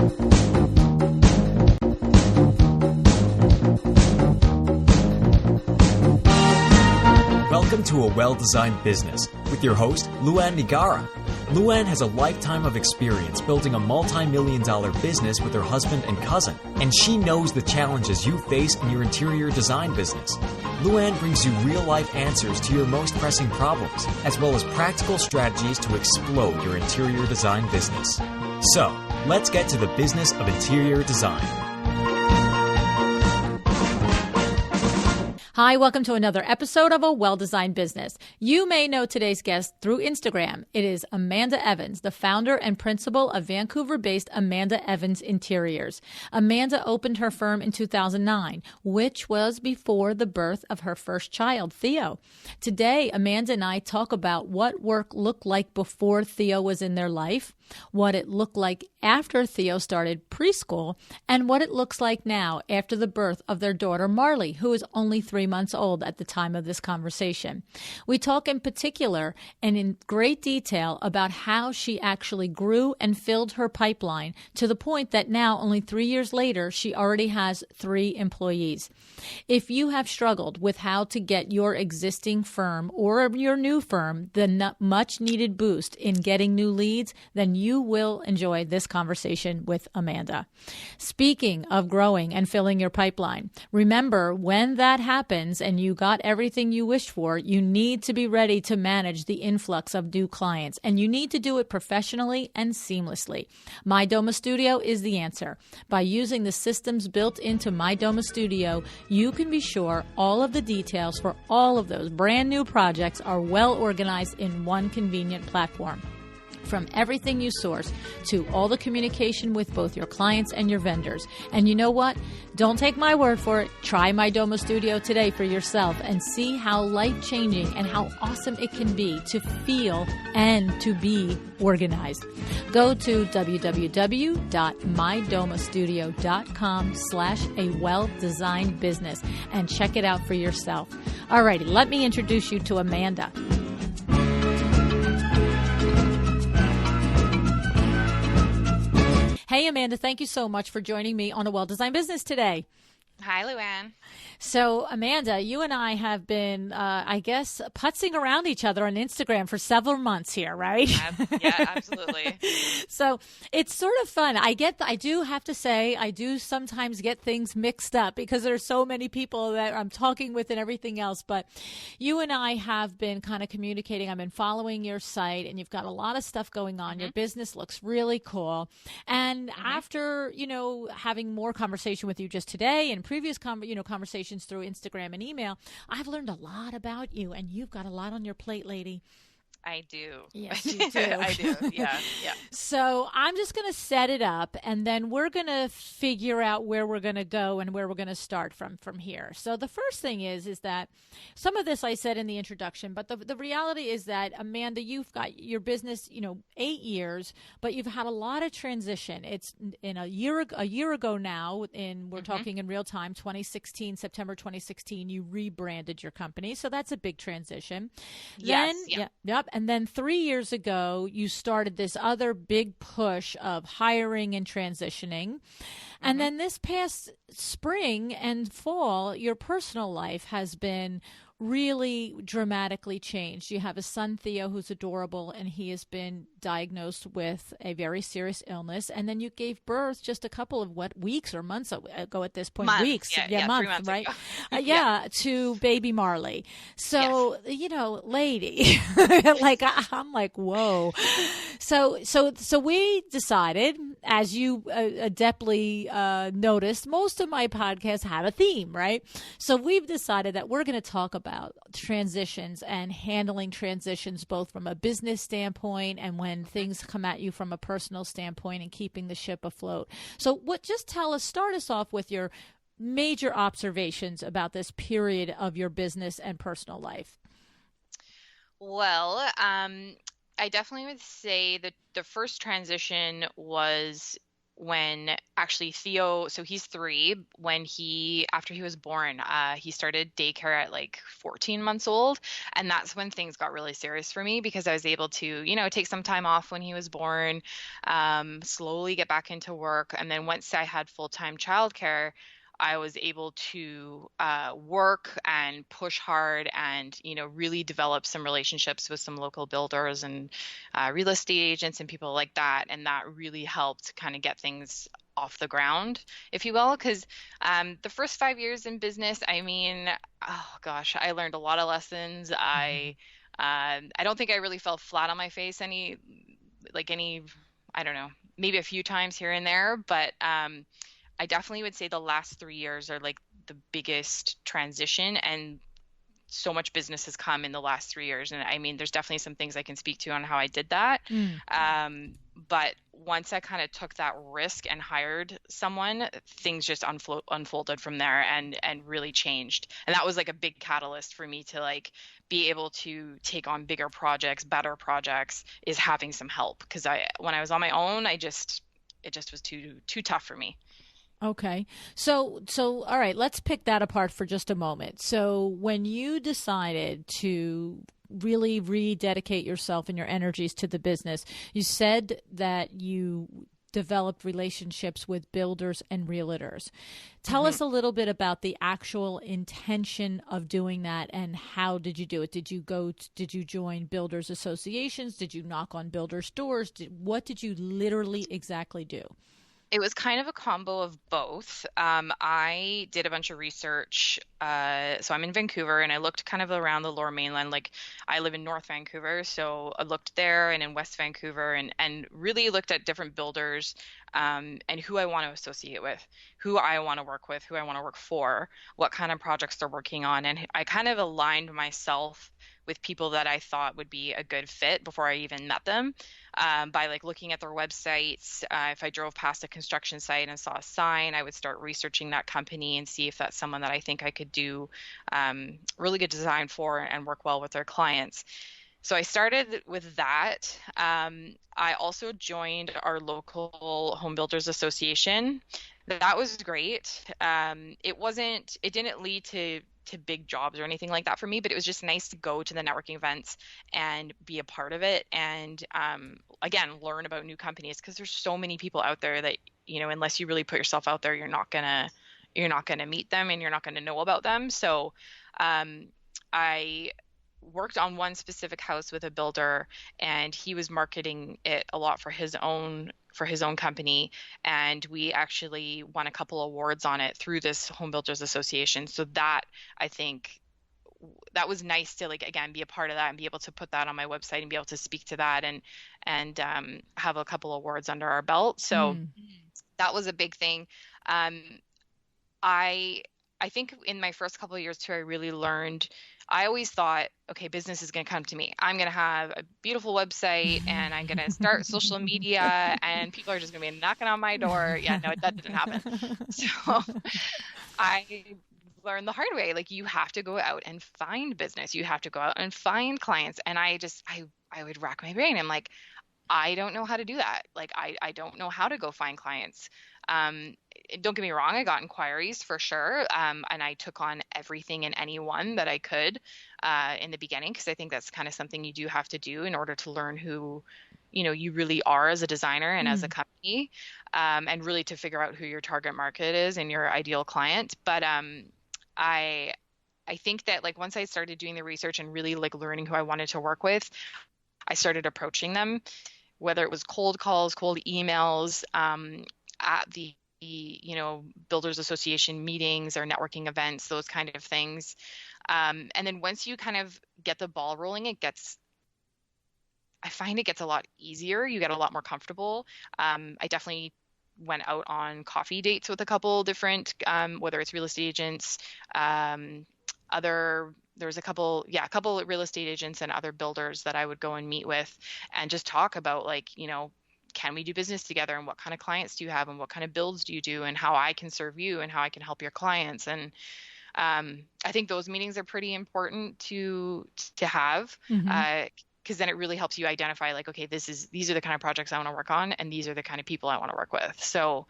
Welcome to A Well-Designed Business with your host, Luann Nigara. Luann has a lifetime of experience building a multi-million-dollar business with her husband and cousin, and she knows the challenges you face in your interior design business. Luann brings you real-life answers to your most pressing problems, as well as practical strategies to explode your interior design business. So, let's get to the business of interior design. Hi, welcome to another episode of A Well-Designed Business. You may know today's guest through Instagram. It is Amanda Evans, the founder and principal of Vancouver-based Amanda Evans Interiors. Amanda opened her firm in 2009, which was before the birth of her first child, Theo. Today, Amanda and I talk about what work looked like before Theo was in their life, what it looked like after Theo started preschool, and what it looks like now after the birth of their daughter, Marley, who is only 3 months old at the time of this conversation. We talk in particular and in great detail about how she actually grew and filled her pipeline to the point that now, only 3 years later, she already has 3 employees. If you have struggled with how to get your existing firm or your new firm the much needed boost in getting new leads, then you will enjoy this conversation with Amanda. Speaking of growing and filling your pipeline, remember, when that happens and you got everything you wished for, you need to be ready to manage the influx of new clients, and you need to do it professionally and seamlessly. My Doma Studio is the answer. By using the systems built into My Doma Studio, you can be sure all of the details for all of those brand new projects are well organized in one convenient platform. From everything you source to all the communication with both your clients and your vendors. And you know what? Don't take my word for it. Try My Doma Studio today for yourself and see how life-changing and how awesome it can be to feel and to be organized. Go to www.mydomastudio.com/a-well-designed-business and check it out for yourself. All righty, let me introduce you to Amanda. Hey, Amanda, thank you so much for joining me on A Well-Designed Business today. Hi, Luann. So, Amanda, you and I have been, putzing around each other on Instagram for several months here, right? Yeah, absolutely. So it's sort of fun. I do have to say, I do sometimes get things mixed up because there's so many people that I'm talking with and everything else. But you and I have been kind of communicating. I've been following your site, and you've got a lot of stuff going on. Mm-hmm. Your business looks really cool. And after, having more conversation with you just today and previous conversations through Instagram and email, I've learned a lot about you, and you've got a lot on your plate, lady. I do. Yes, you do. I do. Yeah. So I'm just going to set it up, and then we're going to figure out where we're going to go and where we're going to start from here. So the first thing is that some of this I said in the introduction, but the reality is that, Amanda, you've got your business, 8 years, but you've had a lot of transition. It's in a year ago now, we're talking in real time, September 2016, you rebranded your company. So that's a big transition. Yes. Yep. And then 3 years ago, you started this other big push of hiring and transitioning. And then this past spring and fall, your personal life has been really dramatically changed. You have a son, Theo, who's adorable, and he has been diagnosed with a very serious illness. And then you gave birth just a couple of weeks or months ago at this point? Months. Months, 3 months right? ago. To baby Marley. So, lady, I'm like, whoa. So we decided, as you adeptly noticed, most of my podcasts have a theme, right? So we've decided that we're going to talk about transitions and handling transitions, both from a business standpoint and when things come at you from a personal standpoint, and keeping the ship afloat. So start us off with your major observations about this period of your business and personal life. Well, I definitely would say that the first transition was when actually Theo, so he's 3, after he was born, he started daycare at like 14 months old. And that's when things got really serious for me, because I was able to, take some time off when he was born, slowly get back into work. And then once I had full-time childcare, I was able to work and push hard and, really develop some relationships with some local builders and real estate agents and people like that. And that really helped kind of get things off the ground, if you will. Because the first 5 years in business, I mean, oh gosh, I learned a lot of lessons. I don't think I really fell flat on my face I don't know, maybe a few times here and there, but I definitely would say the last 3 years are like the biggest transition, and so much business has come in the last 3 years. And I mean, there's definitely some things I can speak to on how I did that. But once I kind of took that risk and hired someone, things just unfolded from there and really changed. And that was like a big catalyst for me to like be able to take on bigger projects, better projects, is having some help. Because when I was on my own, it just was too tough for me. Okay. So all right, let's pick that apart for just a moment. So when you decided to really rededicate yourself and your energies to the business, you said that you developed relationships with builders and realtors. Tell us a little bit about the actual intention of doing that, and how did you do it? Did you join builders associations? Did you knock on builders' doors? What did you literally exactly do? It was kind of a combo of both. I did a bunch of research. So I'm in Vancouver, and I looked kind of around the Lower Mainland. Like, I live in North Vancouver, so I looked there and in West Vancouver, and really looked at different builders, and who I want to associate with, who I want to work with, who I want to work for, what kind of projects they're working on. And I kind of aligned myself with people that I thought would be a good fit before I even met them, by like looking at their websites. If I drove past a construction site and saw a sign, I would start researching that company and see if that's someone that I think I could do really good design for and work well with their clients. So I started with that. I also joined our local home builders association. That was great. It didn't lead to big jobs or anything like that for me, but it was just nice to go to the networking events and be a part of it. And again, learn about new companies, because there's so many people out there that, unless you really put yourself out there, you're not gonna meet them, and you're not gonna know about them. So I worked on one specific house with a builder, and he was marketing it a lot for his own company, and we actually won a couple awards on it through this home builders association. So that, I think, that was nice to, like, again, be a part of that and be able to put that on my website and be able to speak to that and have a couple awards under our belt. So that was a big thing. I think in my first couple of years too, I really learned. I always thought, okay, business is going to come to me. I'm going to have a beautiful website, and I'm going to start social media, and people are just going to be knocking on my door. Yeah, no, that didn't happen. So I learned the hard way. Like, you have to go out and find business. You have to go out and find clients. And I would rack my brain. I'm like, I don't know how to do that. Like, I don't know how to go find clients. Don't get me wrong, I got inquiries for sure. And I took on everything and anyone that I could in the beginning, because I think that's kind of something you do have to do in order to learn who, you really are as a designer and as a company, and really to figure out who your target market is and your ideal client. But I think that, like, once I started doing the research and really like learning who I wanted to work with, I started approaching them, whether it was cold calls, cold emails, at the builders association meetings or networking events, those kind of things. And then once you kind of get the ball rolling, I find it gets a lot easier. You get a lot more comfortable. I definitely went out on coffee dates with a couple different, whether it's real estate agents, there's a couple of real estate agents and other builders that I would go and meet with and just talk about, like, can we do business together, and what kind of clients do you have, and what kind of builds do you do, and how I can serve you and how I can help your clients. And I think those meetings are pretty important to have, because because then it really helps you identify like, okay, these are the kind of projects I want to work on, and these are the kind of people I want to work with. So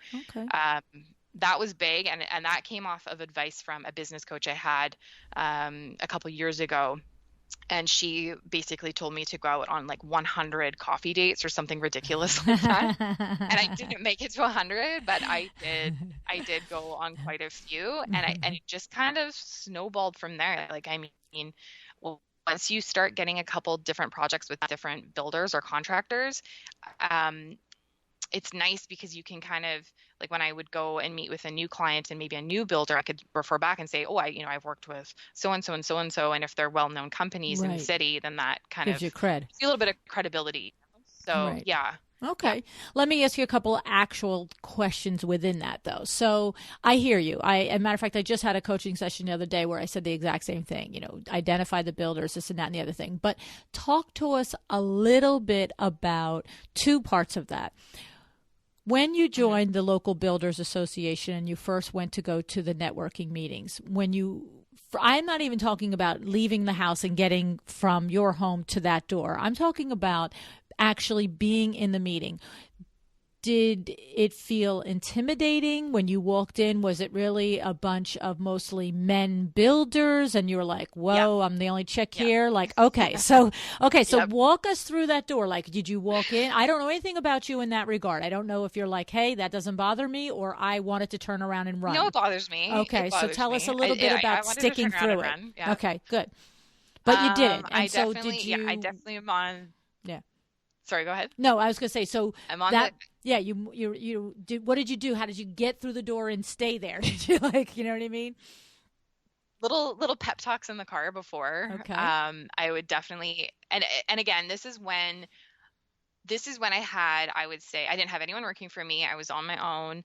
that was big, and that came off of advice from a business coach I had a couple years ago. And she basically told me to go out on like 100 coffee dates or something ridiculous like that. And I didn't make it to 100, but I did go on quite a few, and it just kind of snowballed from there. Like, I mean, well, once you start getting a couple different projects with different builders or contractors, it's nice because you can kind of, like, when I would go and meet with a new client and maybe a new builder, I could refer back and say, oh, I've worked with so-and-so and so-and-so. And if they're well-known companies in the city, then that kind gives of you cred. gives you a little bit of credibility. So, yeah. Okay. Yeah. Let me ask you a couple of actual questions within that, though. So I hear you. As a matter of fact, I just had a coaching session the other day where I said the exact same thing, identify the builders, this and that and the other thing. But talk to us a little bit about two parts of that. When you joined the local builders association and you first went to go to the networking meetings, I'm not even talking about leaving the house and getting from your home to that door. I'm talking about actually being in the meeting. Did it feel intimidating when you walked in? Was it really a bunch of mostly men builders and you were like, whoa, I'm the only chick here? Like, so walk us through that door. Like, did you walk in? I don't know anything about you in that regard. I don't know if you're like, hey, that doesn't bother me, or I wanted to turn around and run. No, it bothers me. Okay, so tell us a little bit about sticking through it. Yeah. Okay, good. But you didn't. And I so definitely, did you? I definitely am on. Yeah. Sorry, go ahead. No, I was going to say, so I'm on that, you did, what did you do? How did you get through the door and stay there? Did you you know what I mean? Little pep talks in the car before. Okay. I would definitely, and again, this is when I would say, I didn't have anyone working for me. I was on my own,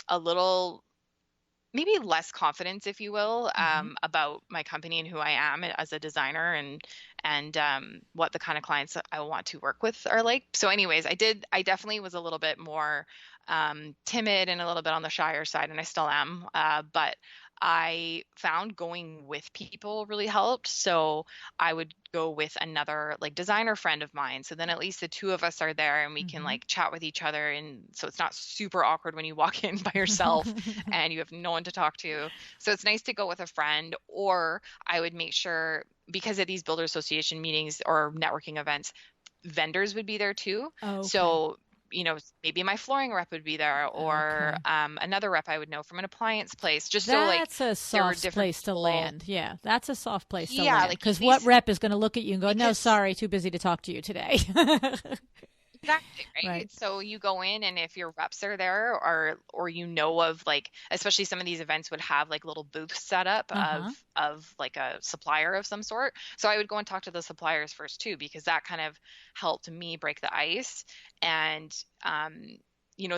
a little, maybe less confidence, if you will, about my company and who I am as a designer and what the kind of clients I want to work with are like. So anyways, I definitely was a little bit more timid and a little bit on the shyer side, and I still am. But I found going with people really helped. So I would go with another like designer friend of mine. So then at least the two of us are there and we can like chat with each other. And so it's not super awkward when you walk in by yourself and you have no one to talk to. So it's nice to go with a friend, or I would make sure, because at these builder association meetings or networking events, vendors would be there too. Oh, okay. So maybe my flooring rep would be there, or another rep I would know from an appliance place. Just that's a soft place to land. Yeah, that's a soft place to land. Because what rep is going to look at you and go, no, sorry, too busy to talk to you today. Exactly, right? So you go in, and if your reps are there, or of like, especially some of these events would have like little booths set up of like a supplier of some sort. So I would go and talk to the suppliers first too, because that kind of helped me break the ice. And then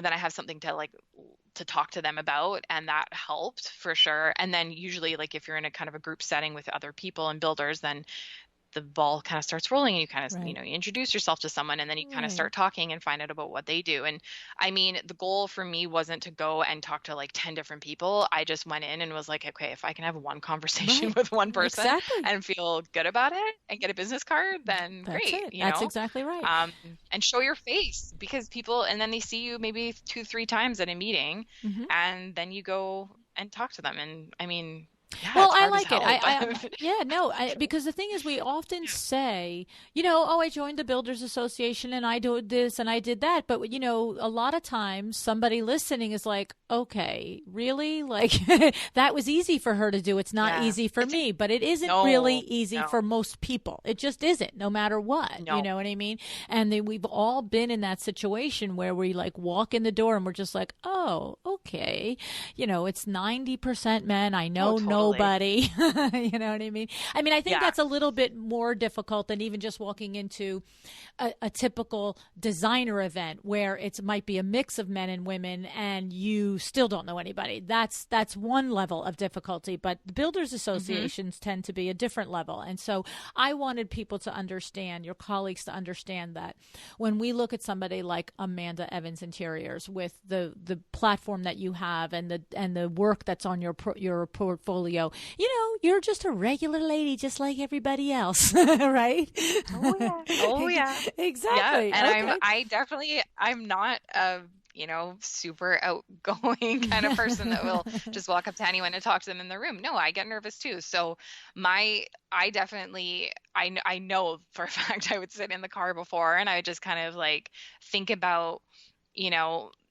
I have something to talk to them about, and that helped for sure. And then usually, like, if you're in a kind of a group setting with other people and builders, then the ball kind of starts rolling, and you kind of, you introduce yourself to someone, and then you kind of start talking and find out about what they do. And I mean, the goal for me wasn't to go and talk to like 10 different people. I just went in and was like, okay, if I can have one conversation with one person and feel good about it and get a business card, then that's great. It. That's exactly right. And show your face, because people, and then they see you maybe 2-3 times at a meeting, and then you go and talk to them. And I mean, yeah, well, I like it. Because the thing is, we often say, I joined the Builders Association and I did this and I did that. But, a lot of times somebody listening is like, okay, really? Like, that was easy for her to do. It's not easy for me, but it isn't really easy for most people. It just isn't, no matter what. You know what I mean? And then we've all been in that situation where we like walk in the door and we're just like, oh, okay. It's 90% men. I know nobody. You know what I mean? I mean, I think that's a little bit more difficult than even just walking into a typical designer event where it might be a mix of men and women and you still don't know anybody. That's one level of difficulty, but the builders associations tend to be a different level. And so I wanted people to understand, your colleagues to understand, that when we look at somebody like Amanda Evans Interiors with the platform that that you have and the work that's on your portfolio, you're just a regular lady, just like everybody else, right? Oh yeah. Oh yeah. Exactly. Yeah. And okay. I'm not super outgoing kind of person that will just walk up to anyone and talk to them in the room. No, I get nervous too. So I know for a fact I would sit in the car before and I would just kind of like think about,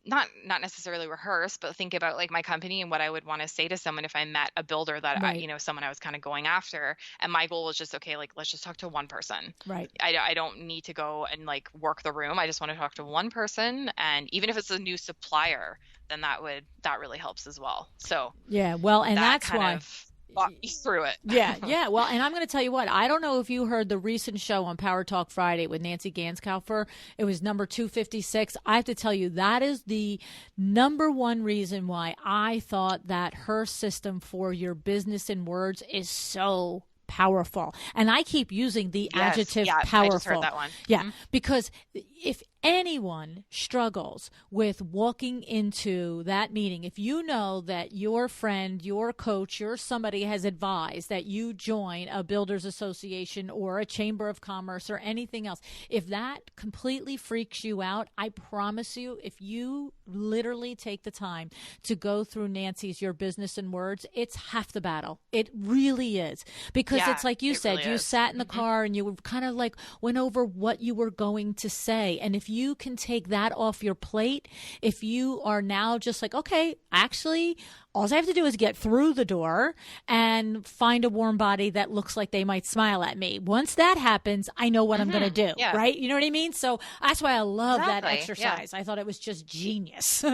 not necessarily rehearse, but think about like my company and what I would want to say to someone if I met a builder that Right. someone I was kind of going after. And my goal was just, okay, like let's just talk to one person. Right. I don't need to go and like work the room. I just want to talk to one person. And even if it's a new supplier, then that really helps as well. So yeah, well, and that that's kind why. of walk me through it. Yeah. Well, and I'm going to tell you what, I don't know if you heard the recent show on Power Talk Friday with Nancy Ganskaufer. It was number 256. I have to tell you, that is the number one reason why I thought that her system for your business in words is so powerful. And I keep using the adjective powerful. I just heard that one. Yeah, because if anyone struggles with walking into that meeting, if you know that your friend, your coach, somebody has advised that you join a builders association or a chamber of commerce or anything else, if that completely freaks you out, I promise you, if you literally take the time to go through Nancy's Your Business in Words, it's half the battle. It really is. Because it's like you said, you sat in the car and you kind of like went over what you were going to say. And if you can take that off your plate, if you are now just like, okay, actually, all I have to do is get through the door and find a warm body that looks like they might smile at me. Once that happens, I know what I'm going to do, right? You know what I mean? So that's why I love that exercise. I thought it was just genius.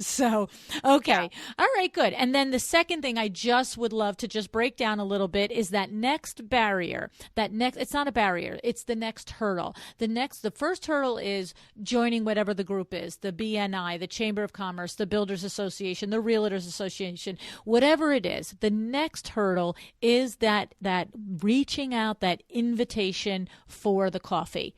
So, okay. All right, good. And then the second thing I just would love to just break down a little bit is that next barrier, it's not a barrier, it's the next hurdle. The first hurdle is joining whatever the group is, the BNI, the Chamber of Commerce, the Builders Association, the Realtors Association, whatever it is. The next hurdle is that reaching out, that invitation for the coffee.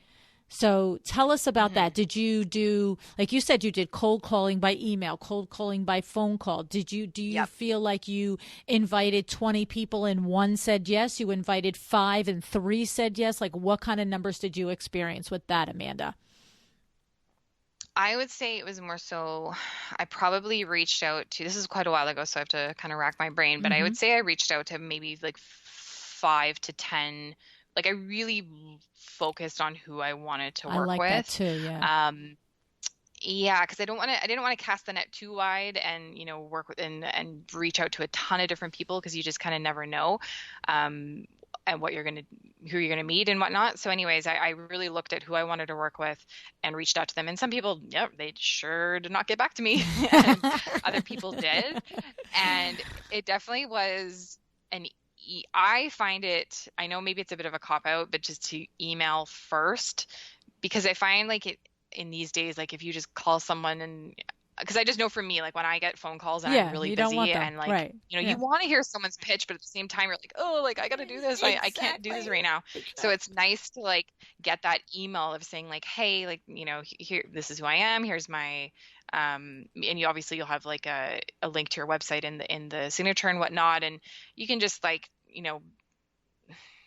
So tell us about that. Did you do, like you said, you did cold calling by email, cold calling by phone call? Do you feel like you invited 20 people and one said yes? You invited 5 and 3 said yes? Like what kind of numbers did you experience with that, Amanda? I would say it was more so, I probably reached out to, this is quite a while ago, so I have to kind of rack my brain, but I would say I reached out to maybe like 5 to 10. Like I really focused on who I wanted to work with. I like that too, yeah. Yeah, because I didn't want to cast the net too wide and, work with and reach out to a ton of different people because you just kind of never know. And who you're going to meet and whatnot. So anyways, I really looked at who I wanted to work with and reached out to them. And some people, they sure did not get back to me. And other people did. And it definitely was I find it, I know maybe it's a bit of a cop out, but just to email first, because I find like it in these days, like if you just call someone and because I just know for me, like when I get phone calls and I'm really busy and like, you want to hear someone's pitch, but at the same time, you're like, oh, like I got to do this. Exactly. I can't do this right now. Exactly. So it's nice to like get that email of saying like, hey, like, here, this is who I am. Here's my, and you'll have like a link to your website in the signature and whatnot. And you can just like,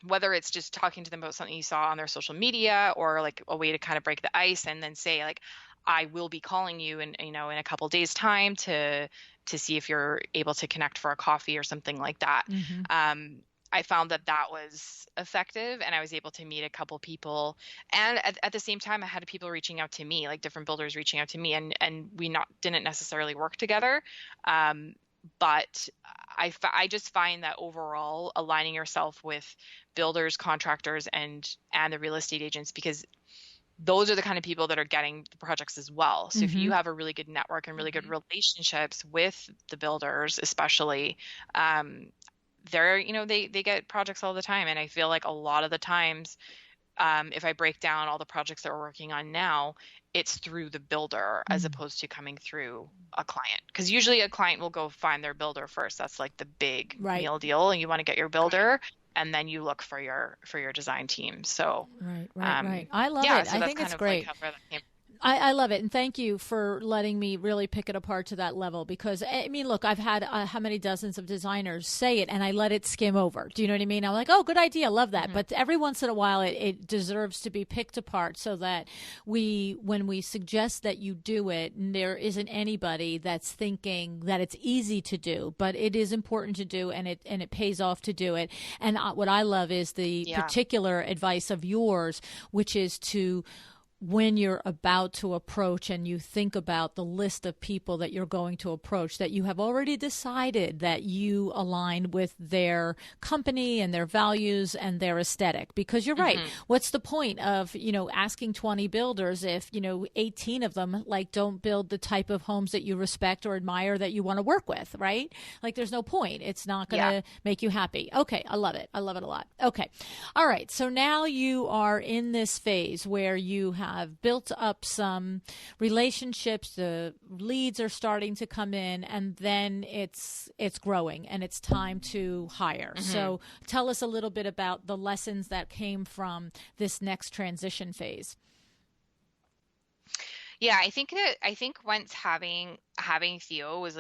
whether it's just talking to them about something you saw on their social media or like a way to kind of break the ice and then say like, I will be calling you in a couple days time to see if you're able to connect for a coffee or something like that. Mm-hmm. I found that was effective and I was able to meet a couple people. And at the same time, I had people reaching out to me, like different builders reaching out to me and we didn't necessarily work together. But I just find that overall aligning yourself with builders, contractors, and the real estate agents, because those are the kind of people that are getting the projects as well. So if you have a really good network and really good relationships with the builders, especially, they get projects all the time. And I feel like a lot of the times, if I break down all the projects that we're working on now, it's through the builder as opposed to coming through a client. Because usually a client will go find their builder first. That's like the big meal deal. And you want to get your builder. And then you look for your design team. So right. I love it. So I think it's great. I love it. And thank you for letting me really pick it apart to that level, because I mean, look, I've had how many dozens of designers say it and I let it skim over. Do you know what I mean? I'm like, oh, good idea. Love that. But every once in a while it deserves to be picked apart so that when we suggest that you do it, there isn't anybody that's thinking that it's easy to do, but it is important to do, and it pays off to do it. And what I love is the particular advice of yours, which is to, when you're about to approach and you think about the list of people that you're going to approach, that you have already decided that you align with their company and their values and their aesthetic. Because you're right. What's the point of, asking 20 builders if, 18 of them don't build the type of homes that you respect or admire that you want to work with, right? Like, there's no point. It's not going to make you happy. Okay. I love it. I love it a lot. Okay. All right. So now you are in this phase where you have built up some relationships, the leads are starting to come in, and then it's growing and it's time to hire. So tell us a little bit about the lessons that came from this next transition phase. Yeah, I think once having Theo was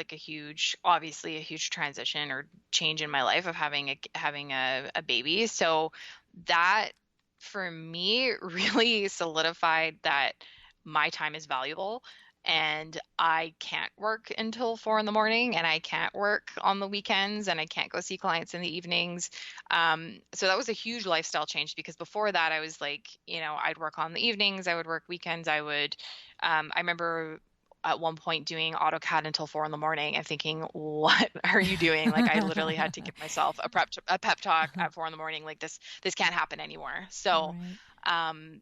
obviously a huge transition or change in my life of having a baby. So that, for me, really solidified that my time is valuable and I can't work until 4 a.m, and I can't work on the weekends, and I can't go see clients in the evenings. So that was a huge lifestyle change, because before that I was I'd work on the evenings, I would work weekends. I remember at one point doing AutoCAD until 4 a.m. and thinking, what are you doing? I literally had to give myself a pep talk at 4 a.m. This can't happen anymore. So, after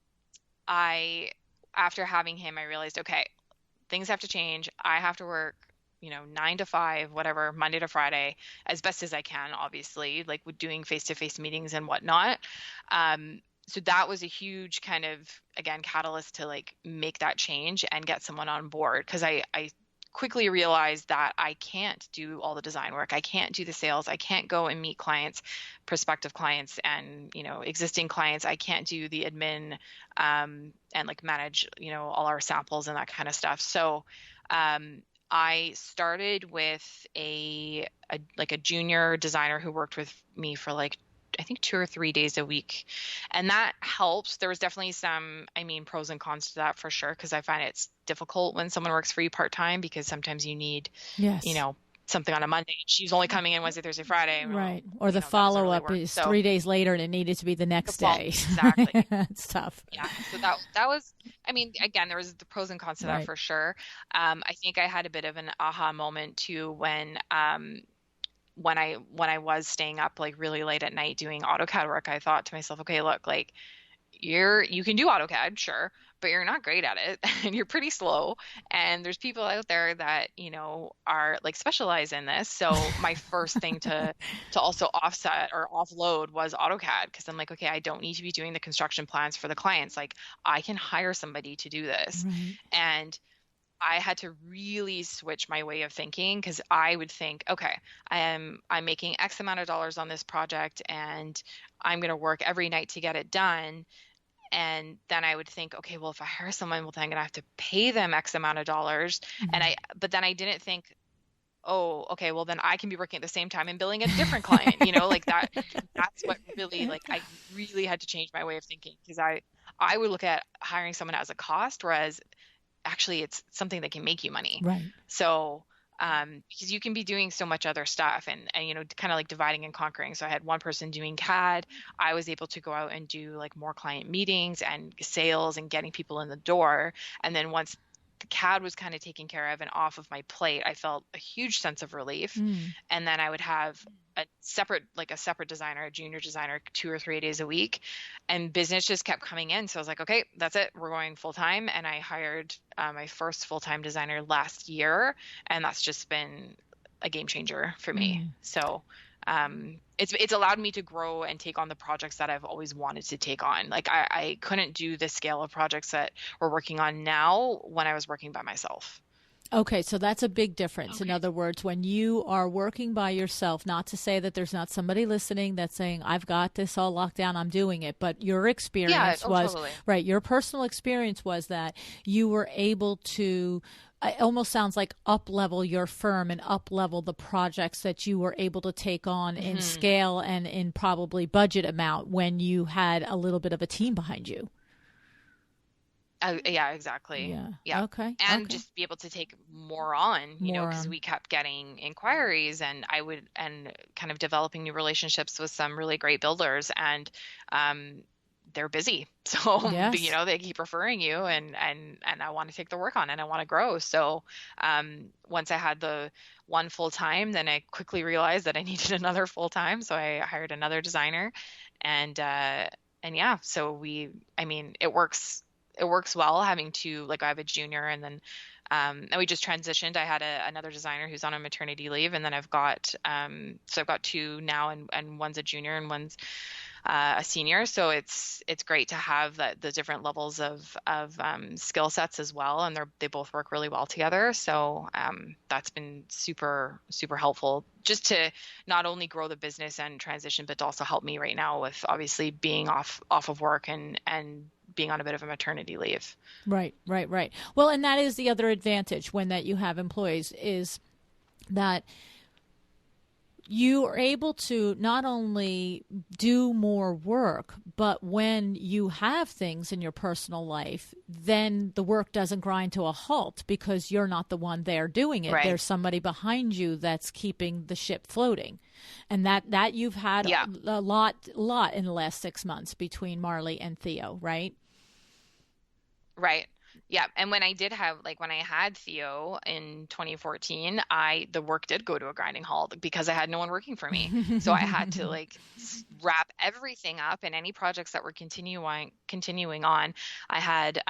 having him, I realized, okay, things have to change. I have to work, 9 to 5, whatever, Monday to Friday, as best as I can, obviously, with doing face-to-face meetings and whatnot. So that was a huge kind of, again, catalyst to make that change and get someone on board. Cause I quickly realized that I can't do all the design work. I can't do the sales. I can't go and meet clients, prospective clients, and, existing clients. I can't do the admin, and manage, all our samples and that kind of stuff. So, I started with a junior designer who worked with me for I think 2 or 3 days a week. And that helps. There was definitely some, pros and cons to that for sure, because I find it's difficult when someone works for you part-time, because sometimes you need, something on a Monday. She's only coming in Wednesday, Thursday, Friday. Right. Or the follow-up is 3 days later and it needed to be the next day. Exactly. It's tough. Yeah. So that was, again, there was the pros and cons to that for sure. I think I had a bit of an aha moment too when I was staying up really late at night doing AutoCAD work. I thought to myself, okay, look, you can do AutoCAD, sure, but you're not great at it and you're pretty slow. And there's people out there that, are specialize in this. So my first thing to also offset or offload was AutoCAD. Cause I'm like, okay, I don't need to be doing the construction plans for the clients. I can hire somebody to do this. And I had to really switch my way of thinking, because I would think, okay, I'm making X amount of dollars on this project and I'm going to work every night to get it done. And then I would think, okay, well, if I hire someone, well, then I'm going to have to pay them X amount of dollars. But then I didn't think, oh, okay, well, then I can be working at the same time and billing a different client, that's what really, I really had to change my way of thinking, because I would look at hiring someone as a cost, whereas actually it's something that can make you money. Right. So, because you can be doing so much other stuff and kind of dividing and conquering. So I had one person doing CAD. I was able to go out and do more client meetings and sales and getting people in the door. And then once the CAD was kind of taken care of and off of my plate, I felt a huge sense of relief. And then I would have a separate designer, a junior designer, 2 or 3 days a week, and business just kept coming in. So I was like, okay, that's it. We're going full time. And I hired my first full-time designer last year. And that's just been a game changer for me. So it's allowed me to grow and take on the projects that I've always wanted to take on. I couldn't do the scale of projects that we're working on now when I was working by myself. Okay, so that's a big difference. Okay. In other words, when you are working by yourself, not to say that there's not somebody listening that's saying, I've got this all locked down, I'm doing it, but your experience was, totally. right, your personal experience was that you were able to, it almost sounds like up-level your firm and up-level the projects that you were able to take on in scale and in probably budget amount when you had a little bit of a team behind you. Yeah, exactly. Yeah. Okay. And just be able to take more on, you know, because we kept getting inquiries, and and kind of developing new relationships with some really great builders, and they're busy. So, Yes. you know, they keep referring you, and I want to take the work on, and I want to grow. So, once I had the one full time, then I quickly realized that I needed another full time. So I hired another designer, and yeah, so it works. It works well having two, like I have a junior, and then and we just transitioned. I had another designer who's on a maternity leave, and then I've got so I've got two now, and one's a junior and one's a senior. So it's great to have the different levels of skill sets as well, and they both work really well together. So that's been super helpful, just to not only grow the business and transition, but to also help me right now with obviously being off of work and being on a bit of a maternity leave. Right. Well, and that is the other advantage when that you have employees, is that you are able to not only do more work, but when you have things in your personal life, then the work doesn't grind to a halt because you're not the one there doing it. Right. There's somebody behind you that's keeping the ship floating. And that you've had a lot in the last 6 months between Marley and Theo, right? Right. Yeah. And when I had Theo in 2014, the work did go to a grinding halt because I had no one working for me. So I had to wrap everything up, and any projects that were continuing on. I had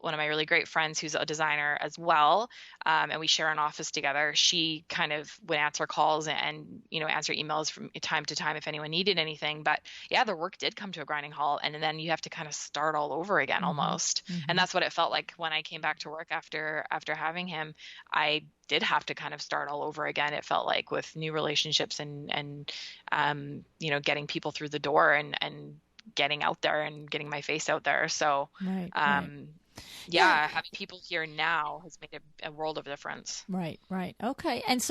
one of my really great friends who's a designer as well, and we share an office together. She kind of would answer calls and answer emails from time to time if anyone needed anything. But yeah, the work did come to a grinding halt, and then you have to kind of start all over again almost. And that's what it felt like when I came back to work after having him. I did have to kind of start all over again. It felt like, with new relationships and getting people through the door and getting out there and getting my face out there. So right. Yeah, having people here now has made a world of difference. Right. Okay. And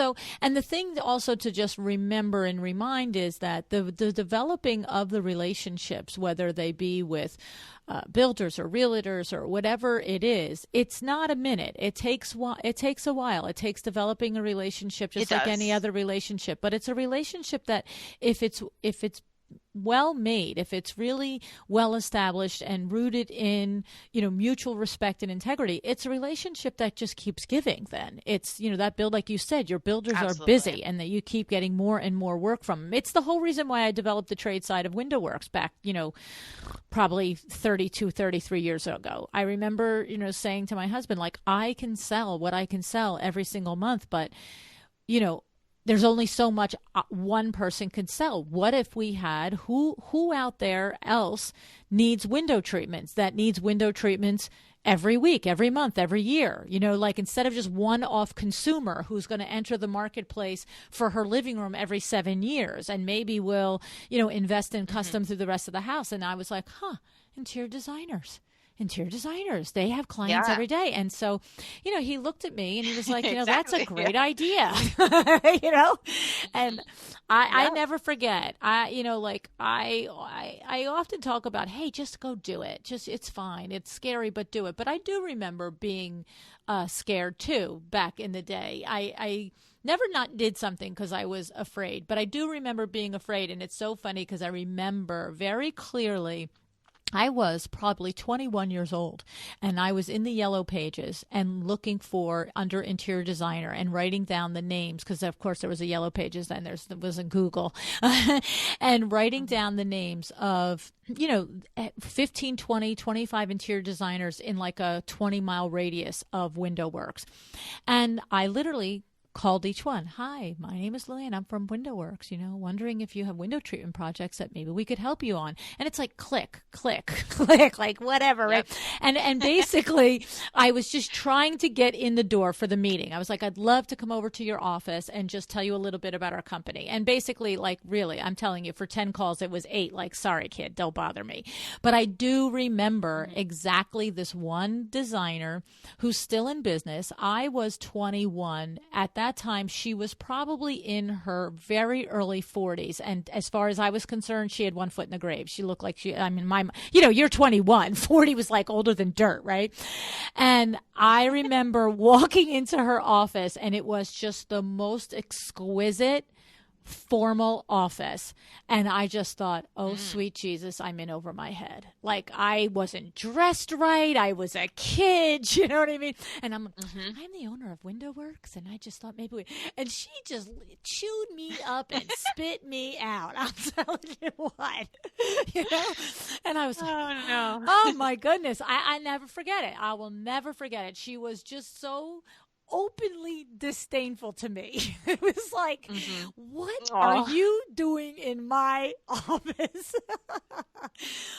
the thing also to just remember and remind is that the developing of the relationships, whether they be with builders or realtors or whatever it is, it's not a minute. It takes a while. It takes developing a relationship just like any other relationship. But it's a relationship that if it's well made, if it's really well established and rooted in mutual respect and integrity, it's a relationship that just keeps giving. Then it's that build, like you said, your builders Absolutely. are busy, and that you keep getting more and more work from them. It's the whole reason why I developed the trade side of Window Works back probably 33 years ago. I remember saying to my husband, I can sell what I can sell every single month, but there's only so much one person can sell. What if we had who out there else needs window treatments, that needs window treatments every week, every month, every year? Instead of just one-off consumer who's going to enter the marketplace for her living room every 7 years and maybe will, invest in custom through the rest of the house. And I was like, interior designers, they have clients every day. And so, he looked at me and he was like, Exactly. That's a great idea, and I never forget. I often talk about, hey, just go do it. It's fine. It's scary, but do it. But I do remember being scared too back in the day. I never not did something because I was afraid, but I do remember being afraid. And it's so funny because I remember very clearly, I was probably 21 years old, and I was in the Yellow Pages and looking for under interior designer and writing down the names, because of course there was a Yellow Pages, then there wasn't Google, and writing down the names of 15, 20, 25 interior designers in like a 20-mile radius of Window Works. And I literally called each one. Hi, my name is Lillian. I'm from WindowWorks, wondering if you have window treatment projects that maybe we could help you on. And it's like click, click, click, like whatever, Yep. right? And basically I was just trying to get in the door for the meeting. I was like, I'd love to come over to your office and just tell you a little bit about our company. And basically, like, really, I'm telling you, for 10 calls, it was 8. Like, sorry, kid, don't bother me. But I do remember exactly this one designer who's still in business. I was 21. At that time, she was probably in her very early 40s. And as far as I was concerned, she had one foot in the grave. She looked like you're 21. 40 was like older than dirt, right? And I remember walking into her office, and it was just the most exquisite, formal office. And I just thought, oh, sweet Jesus, I'm in over my head. Like, I wasn't dressed right. I was a kid. You know what I mean? And I'm the owner of WindowWorks. And I just thought and she just chewed me up and spit me out. I'm telling you what, and I was like, Oh no. oh my goodness. I never forget it. I will never forget it. She was just so openly disdainful to me. It was like, what are you doing in my office?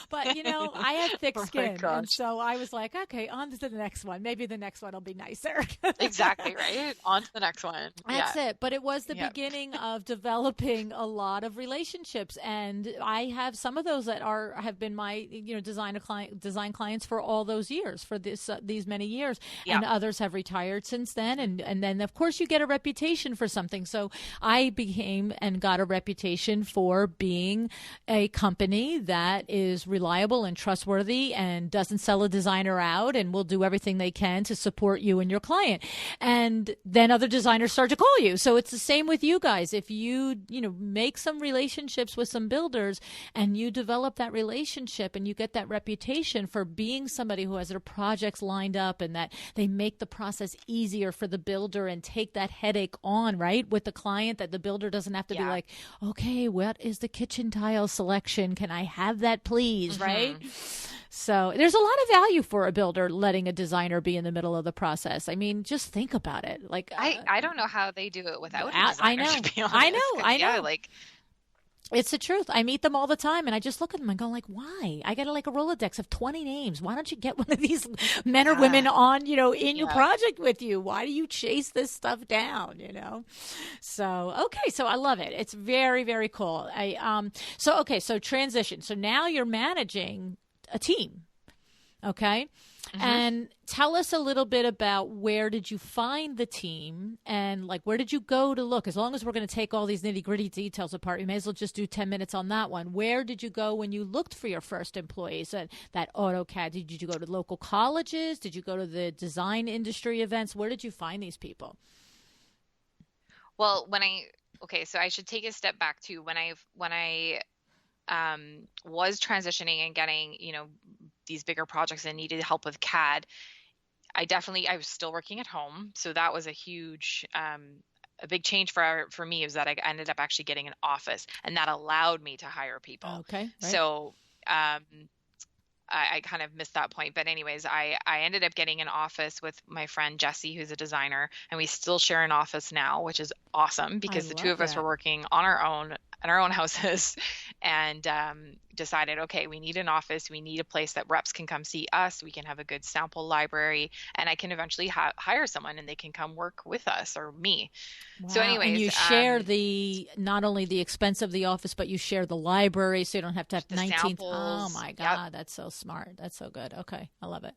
But, I had thick skin. And so I was like, okay, on to the next one. Maybe the next one will be nicer. Exactly, right? On to the next one. That's it. But it was the beginning of developing a lot of relationships. And I have some of those that have been my, design clients for all those years, for these many years. And others have retired since then. And then, of course, you get a reputation for something. So I became and got a reputation for being a company that is reliable and trustworthy and doesn't sell a designer out and will do everything they can to support you and your client. And then other designers start to call you. So it's the same with you guys. If you, make some relationships with some builders and you develop that relationship and you get that reputation for being somebody who has their projects lined up and that they make the process easier for the builder and take that headache on, right, with the client, that the builder doesn't have to be like, okay, what is the kitchen tile selection? Can I have that, please? Right? So there's a lot of value for a builder letting a designer be in the middle of the process. I mean, just think about it. Like, I don't know how they do it without a designer, I know. to be honest, I know. Yeah, like, it's the truth. I meet them all the time, and I just look at them and go, like, why? I got like a Rolodex of 20 names. Why don't you get one of these men or women on, in your project with you? Why do you chase this stuff down, So, okay, so I love it. It's very, very cool. So transition. So now you're managing a team, okay? And tell us a little bit about, where did you find the team, and like, where did you go to look? As long as we're going to take all these nitty gritty details apart, we may as well just do 10 minutes on that one. Where did you go when you looked for your first employees and that AutoCAD? Did you go to local colleges? Did you go to the design industry events? Where did you find these people? Well, so I should take a step back too. When I was transitioning and getting, these bigger projects and needed help with CAD, I was still working at home. So that was a huge, a big change for me, is that I ended up actually getting an office, and that allowed me to hire people. Okay. Right. So, I kind of missed that point. But anyways, I ended up getting an office with my friend Jessie, who's a designer, and we still share an office now, which is awesome because the two of us were working on our own in our own houses, and decided, okay, we need an office. We need a place that reps can come see us. We can have a good sample library, and I can eventually hire someone and they can come work with us or me. Wow. So anyways, and you share not only the expense of the office, but you share the library, so you don't have to have 19. Samples. Oh my God, That's so smart. That's so good. Okay, I love it.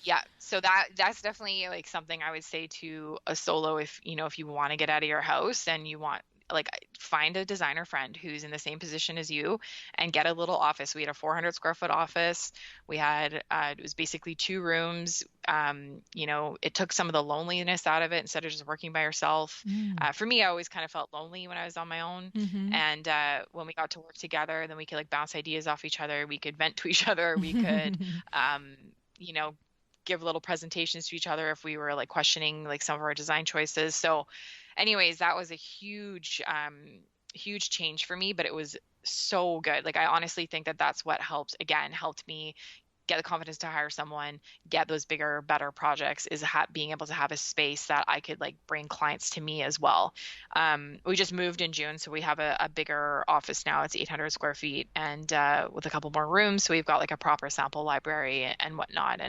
Yeah. So that's definitely like something I would say to a solo, if you want to get out of your house and you want, like, find a designer friend who's in the same position as you and get a little office. We had a 400 square foot office. We had, it was basically 2 rooms. It took some of the loneliness out of it instead of just working by yourself. For me, I always kind of felt lonely when I was on my own. And when we got to work together, then we could like bounce ideas off each other. We could vent to each other. We could, give little presentations to each other if we were like questioning like some of our design choices. So anyways, that was a huge change for me, but it was so good. Like, I honestly think that that's what helped me get the confidence to hire someone, get those bigger, better projects, is being able to have a space that I could like bring clients to me as well. We just moved in June, so we have a bigger office now. It's 800 square feet, and with a couple more rooms, so we've got like a proper sample library and whatnot.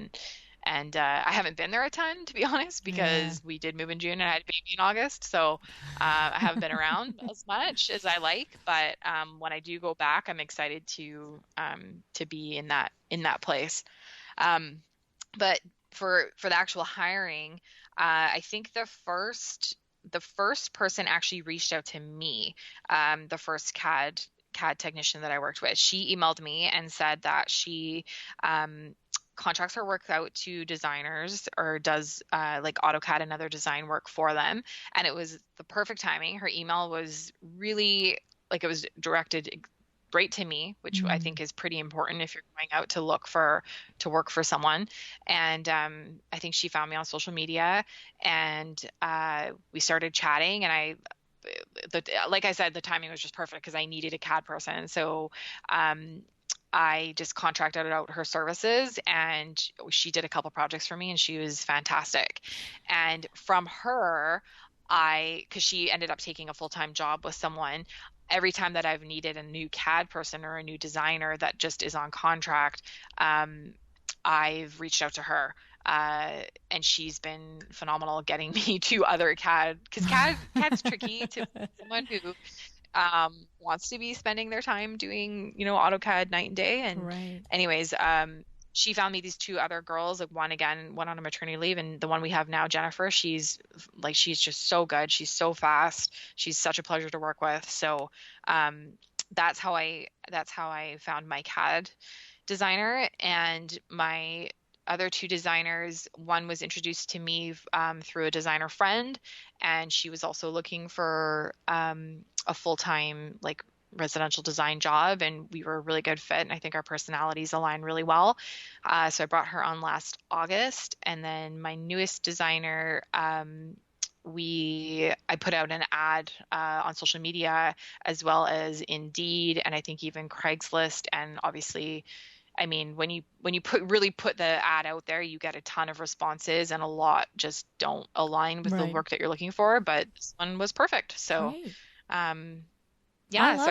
And I haven't been there a ton, to be honest, because we did move in June and I had a baby in August. So I haven't been around as much as I like. But when I do go back, I'm excited to be in that place. But for the actual hiring, I think the first person actually reached out to me, the first CAD technician that I worked with. She emailed me and said that she contracts her work out to designers, or does like AutoCAD and other design work for them. And it was the perfect timing. Her email was really like, it was directed right to me, which I think is pretty important if you're going out to work for someone. And I think she found me on social media, and we started chatting, and like I said, the timing was just perfect because I needed a CAD person. So I just contracted out her services, and she did a couple projects for me, and she was fantastic. And from her, because she ended up taking a full-time job with someone, every time that I've needed a new CAD person or a new designer that just is on contract, I've reached out to her. And she's been phenomenal getting me to other CAD, because CAD's tricky to someone who wants to be spending their time doing, AutoCAD night and day. And anyways, she found me these two other girls, like one on a maternity leave, and the one we have now, Jennifer, she's just so good. She's so fast. She's such a pleasure to work with. So that's how I found my CAD designer. And my other two designers, one was introduced to me through a designer friend, and she was also looking for a full-time like residential design job, and we were a really good fit, and I think our personalities align really well. So I brought her on last August. And then my newest designer, I put out an ad on social media as well as Indeed, and I think even Craigslist. And obviously, I mean, when you put the ad out there, you get a ton of responses, and a lot just don't align with the work that you're looking for. But this one was perfect. So, I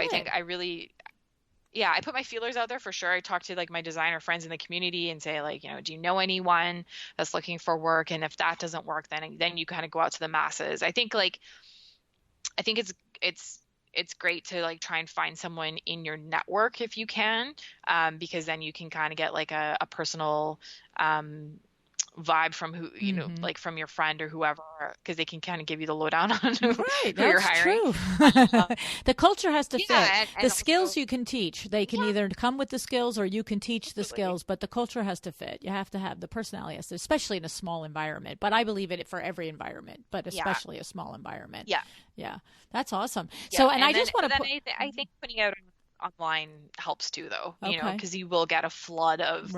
think I put my feelers out there for sure. I talked to like my designer friends in the community and say like, do you know anyone that's looking for work? And if that doesn't work, then you kind of go out to the masses. I think it's great to like try and find someone in your network if you can, because then you can kind of get like a personal vibe from who, like from your friend or whoever, because they can kind of give you the lowdown on who you're hiring. True. The culture has to fit. And the skills you can teach. They can either come with the skills or you can teach the skills, but the culture has to fit. You have to have the personality, especially in a small environment. But I believe in it for every environment, but especially a small environment. Yeah. That's awesome. Yeah. So, I just want to I think putting out online helps too, though, because you will get a flood of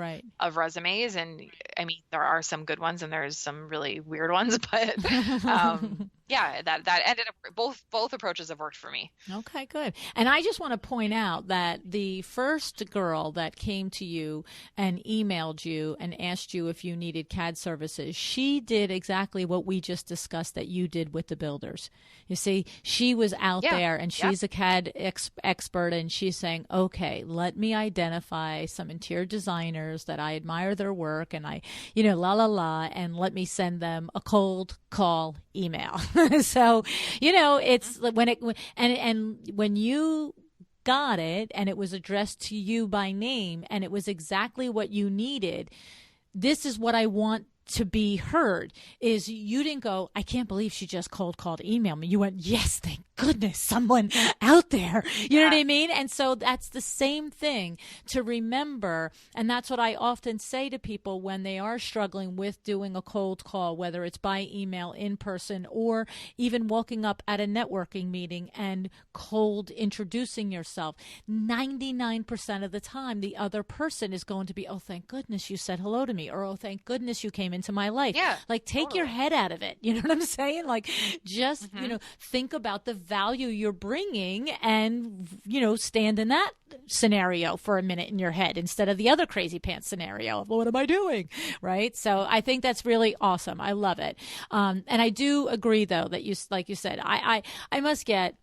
resumes, and I mean there are some good ones and there's some really weird ones, but that ended up both approaches have worked for me. Okay, good. And I just want to point out that the first girl that came to you and emailed you and asked you if you needed CAD services, she did exactly what we just discussed that you did with the builders. You see, she was out there, and she's a CAD expert, and she's saying, okay, let me identify some interior designers that I admire their work, and I, and let me send them a cold call email. So, it's when you got it and it was addressed to you by name and it was exactly what you needed, this is what I want to be heard, is you didn't go, I can't believe she just cold called email me. You went, yes, thank goodness, someone out there. You know what I mean? And so that's the same thing to remember. And that's what I often say to people when they are struggling with doing a cold call, whether it's by email, in person, or even walking up at a networking meeting and cold introducing yourself. 99% of the time, the other person is going to be, oh, thank goodness you said hello to me, or oh, thank goodness you came into my life. Like, take your head out of it. You know what I'm saying? Like, just, think about the value you're bringing and, stand in that scenario for a minute in your head instead of the other crazy pants scenario of what am I doing? Right. So I think that's really awesome. I love it. And I do agree though that like you said, I must get,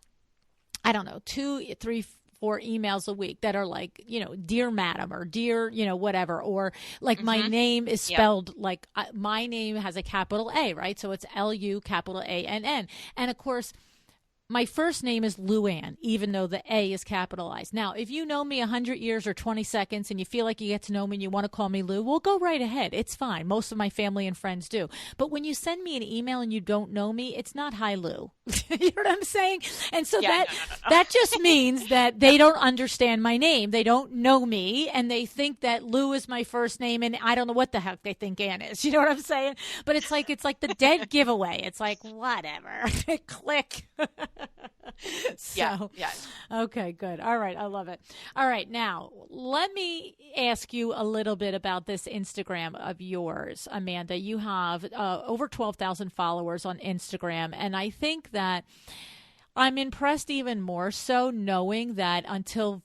I don't know, 2, 3, 4 emails a week that are like, dear madam or dear, whatever, or like my name is spelled like my name has a capital A, right? So it's Lu capital ANN. And of course, my first name is Luann, even though the A is capitalized. Now, if you know me 100 years or 20 seconds and you feel like you get to know me and you want to call me Lou, well, go right ahead. It's fine. Most of my family and friends do. But when you send me an email and you don't know me, it's not hi, Lou. You know what I'm saying? And so that just means that they don't understand my name. They don't know me, and they think that Lou is my first name, and I don't know what the heck they think Ann is. You know what I'm saying? But it's like the dead giveaway. It's like, whatever. Click. So, yeah. Okay, good. All right. I love it. All right. Now, let me ask you a little bit about this Instagram of yours, Amanda. You have over 12,000 followers on Instagram. And I think that I'm impressed even more so knowing that until,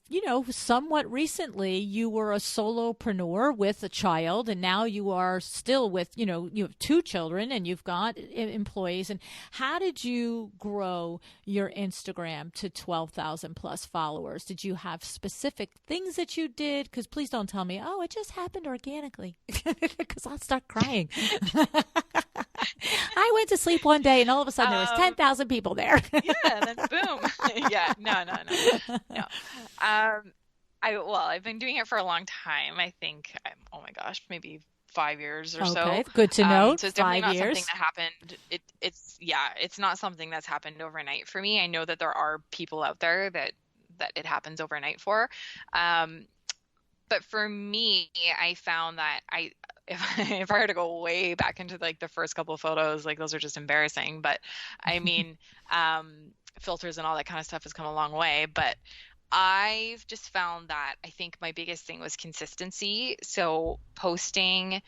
somewhat recently, you were a solopreneur with a child, and now you are still with, you have 2 children and you've got employees. And how did you grow your Instagram to 12,000 plus followers? Did you have specific things that you did? Because please don't tell me, oh, it just happened organically, because I'll start crying. I went to sleep one day and all of a sudden there was 10,000 people there. Yeah, then boom. Yeah, no. I've been doing it for a long time. I think, oh my gosh, maybe 5 years or so. Okay, good to know. So it's definitely 5 not years. something that happened. It's not something that's happened overnight for me. I know that there are people out there that it happens overnight for. But for me, I found that if I were to go way back into like the first couple of photos, like those are just embarrassing. But I mean, filters and all that kind of stuff has come a long way. But I've just found that I think my biggest thing was consistency. So posting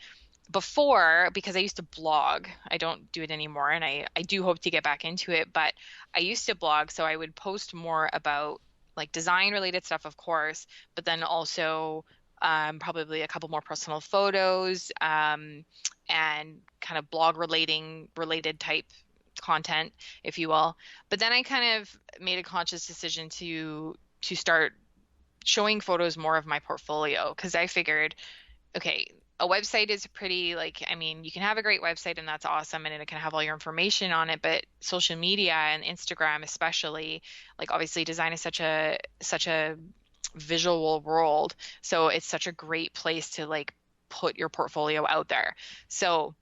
before, because I used to blog, I don't do it anymore. And I do hope to get back into it. But I used to blog, so I would post more about like design related stuff, of course, but then also probably a couple more personal photos and kind of blog related type content, if you will. But then I kind of made a conscious decision to start showing photos more of my portfolio, because I figured, okay, a website is pretty, like, I mean, you can have a great website and that's awesome and it can have all your information on it, but social media and Instagram especially, like obviously design is such a visual world, so it's such a great place to like put your portfolio out there. So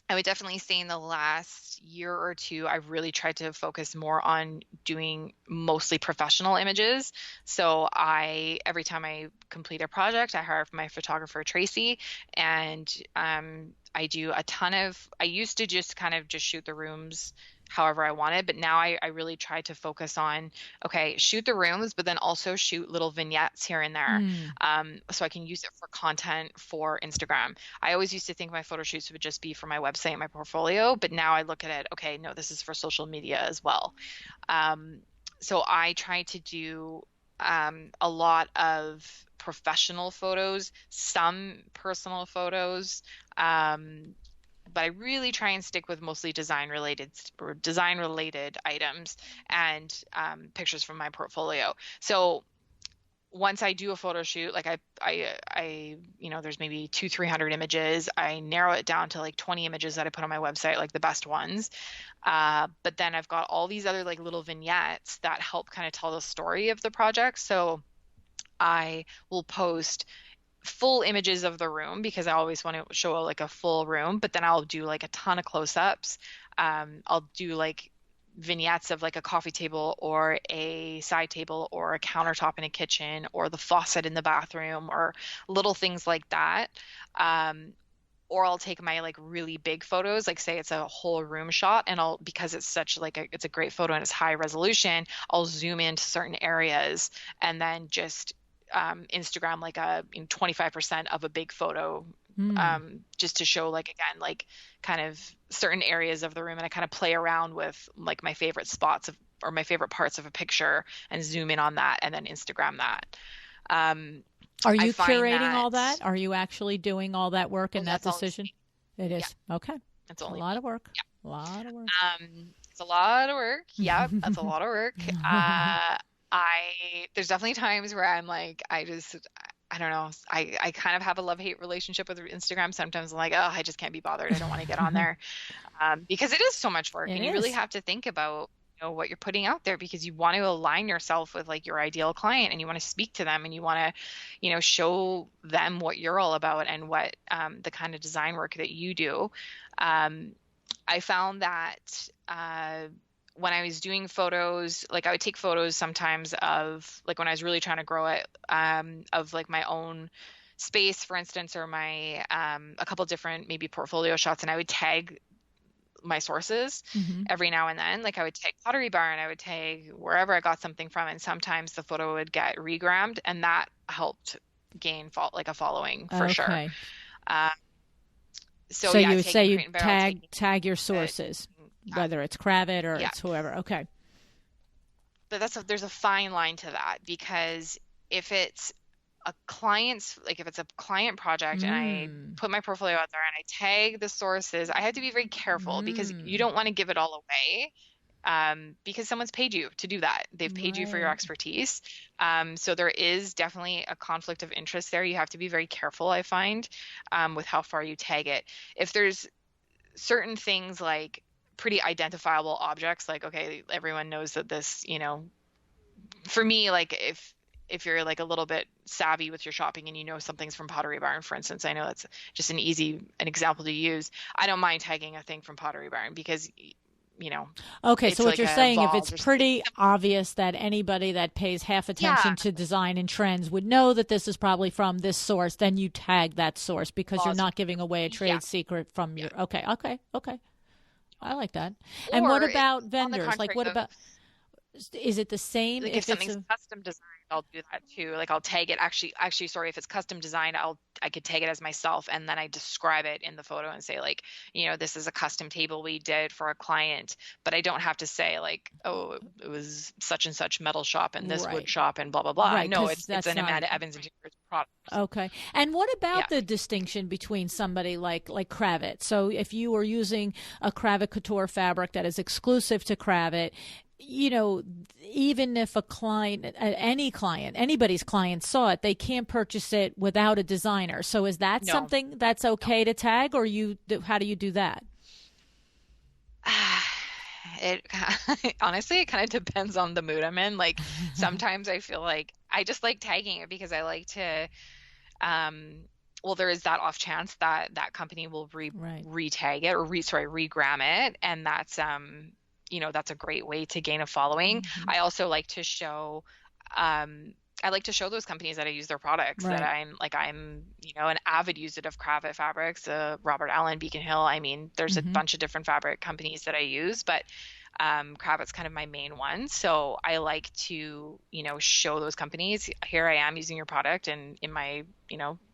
I would definitely say in the last year or two, I've really tried to focus more on doing mostly professional images. So every time I complete a project, I hire my photographer, Tracy, and I do I used to just kind of just shoot the rooms however I wanted, but now I really try to focus on, okay, shoot the rooms, but then also shoot little vignettes here and there, so I can use it for content for Instagram. I always used to think my photo shoots would just be for my website and my portfolio, but now I look at it, okay, no, this is for social media as well. So I try to do a lot of professional photos, some personal photos, but I really try and stick with mostly design related items and pictures from my portfolio. So once I do a photo shoot, like I there's maybe 200-300 images. I narrow it down to like 20 images that I put on my website, like the best ones. But then I've got all these other like little vignettes that help kind of tell the story of the project. So I will post full images of the room because I always want to show like a full room, but then I'll do like a ton of close-ups. I'll do like vignettes of like a coffee table or a side table or a countertop in a kitchen or the faucet in the bathroom or little things like that. Or I'll take my like really big photos, like say it's a whole room shot, and because it's such like it's a great photo and it's high resolution, I'll zoom into certain areas and then just Instagram like 25% of a big photo, just to show like, again, like kind of certain areas of the room. And I kind of play around with like my favorite spots of or my favorite parts of a picture and zoom in on that and then Instagram that. Are I you find curating all that, that? Are you actually doing all that work and that that's all decision? It yeah, is. Okay. that's It's a only lot me. of work. Yeah. A lot of work. It's a lot of work. Yep, that's a lot of work. There's definitely times where I'm like, I don't know. I kind of have a love-hate relationship with Instagram. Sometimes I'm like, oh, I just can't be bothered. I don't want to get on there. Because it is so much work, It and you really is. have to think about, what you're putting out there, because you want to align yourself with like your ideal client, and you want to speak to them, and you want to, show them what you're all about, and what the kind of design work that you do. I found that when I was doing photos, like I would take photos sometimes of like when I was really trying to grow it, of like my own space, for instance, or my a couple different maybe portfolio shots, and I would tag my sources every now and then. Like I would tag Pottery Barn, I would tag wherever I got something from, and sometimes the photo would get regrammed, and that helped gain like a following for sure. Okay. So you yeah, would say tagging you Crate and Barrel, tag your sources, whether it's Kravit or yeah. it's whoever. Okay. But there's a fine line to that, because if it's if it's a client project and I put my portfolio out there and I tag the sources, I have to be very careful, because you don't want to give it all away. Because someone's paid you to do that. They've paid you for your expertise. So there is definitely a conflict of interest there. You have to be very careful, I find, with how far you tag it. If there's certain things like pretty identifiable objects, like, okay, everyone knows that this, for me, like if you're like a little bit savvy with your shopping and something's from Pottery Barn, for instance, I know that's just an example to use. I don't mind tagging a thing from Pottery Barn, because okay, so what like you're saying, if vase it's pretty obvious that anybody that pays half attention to design and trends would know that this is probably from this source, then you tag that source, because you're not giving away a trade secret from your okay. I like that. And what about vendors? Like, what about, is it the same like if if something's custom designed? I'll do that too. Like I'll tag it. Actually, sorry, if it's custom designed, I could tag it as myself, and then I describe it in the photo and say, like, this is a custom table we did for a client, but I don't have to say like, oh, it was such and such metal shop and this wood shop and blah blah blah. Right, no, it's an Amanda Evans Interiors product. Okay. And what about the distinction between somebody like Kravit? So if you were using a Kravit couture fabric that is exclusive to Kravit, even if a client, anybody's client saw it, they can't purchase it without a designer. So is that something that's okay to tag, or how do you do that? It honestly, it kind of depends on the mood I'm in. Like sometimes I feel like I just like tagging it because I like to, well, there is that off chance that that company will re-tag it or regram it. And that's, that's a great way to gain a following. I also like to show, I like to show those companies that I use their products, that I'm an avid user of Kravit fabrics, Robert Allen, Beacon Hill. I mean, there's a bunch of different fabric companies that I use, but Kravit's kind of my main one. So I like to, show those companies, here I am using your product and in my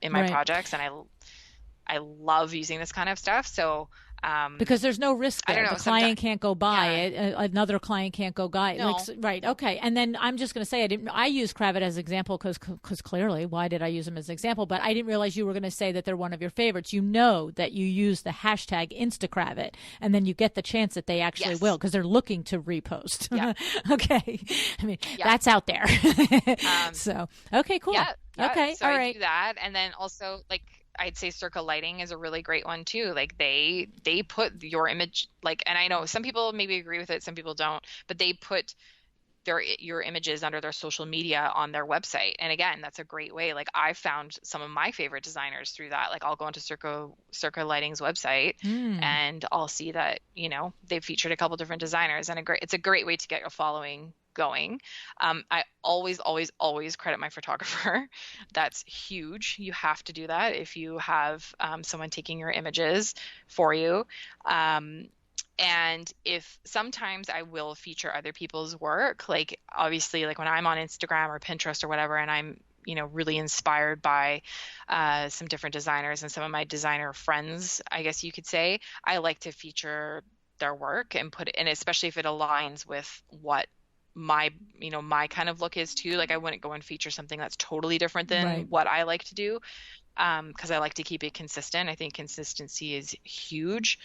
projects. And I love using this kind of stuff. So, because there's no risk there. The client can't go buy it. Another client can't go buy it. No. Right. Okay. And then I'm just going to say, I use Kravit as an example because clearly, why did I use them as an example? But I didn't realize you were going to say that they're one of your favorites. You know that you use the hashtag InstaKravit, and then you get the chance that they actually will, because they're looking to repost. Yeah. Okay. I mean, that's out there. So, okay, cool. Yeah. Okay. So all I right. do that. And then also, like, I'd say Circle Lighting is a really great one too. Like they put your image, like, and I know some people maybe agree with it, some people don't, but they put your images under their social media on their website. And again, that's a great way. Like I found some of my favorite designers through that. Like I'll go into Circle Lighting's website and I'll see that, they've featured a couple different designers, and it's a great way to get a following going. I always credit my photographer. That's huge. You have to do that if you have someone taking your images for you. And if sometimes I will feature other people's work, like obviously like when I'm on Instagram or Pinterest or whatever, and I'm really inspired by some different designers and some of my designer friends, I guess you could say, I like to feature their work and put it, and especially if it aligns with what my my kind of look is too. Like I wouldn't go and feature something that's totally different than what I like to do, because I like to keep it consistent. I think consistency is huge.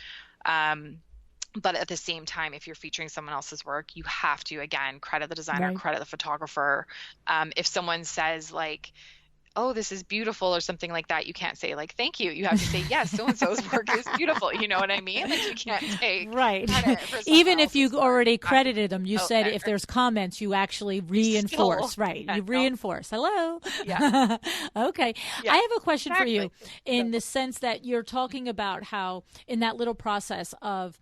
But at the same time, if you're featuring someone else's work, you have to, again, credit the designer, credit the photographer. If someone says like, oh, this is beautiful or something like that, you can't say like, thank you. You have to say, yes, so-and-so's work is beautiful. You know what I mean? Like you can't take credit for even if you already credited them, you said if there's comments, you actually reinforce. Still, you reinforce. Hello. Yeah. Okay. Yeah. I have a question for you in the sense that you're talking about how in that little process of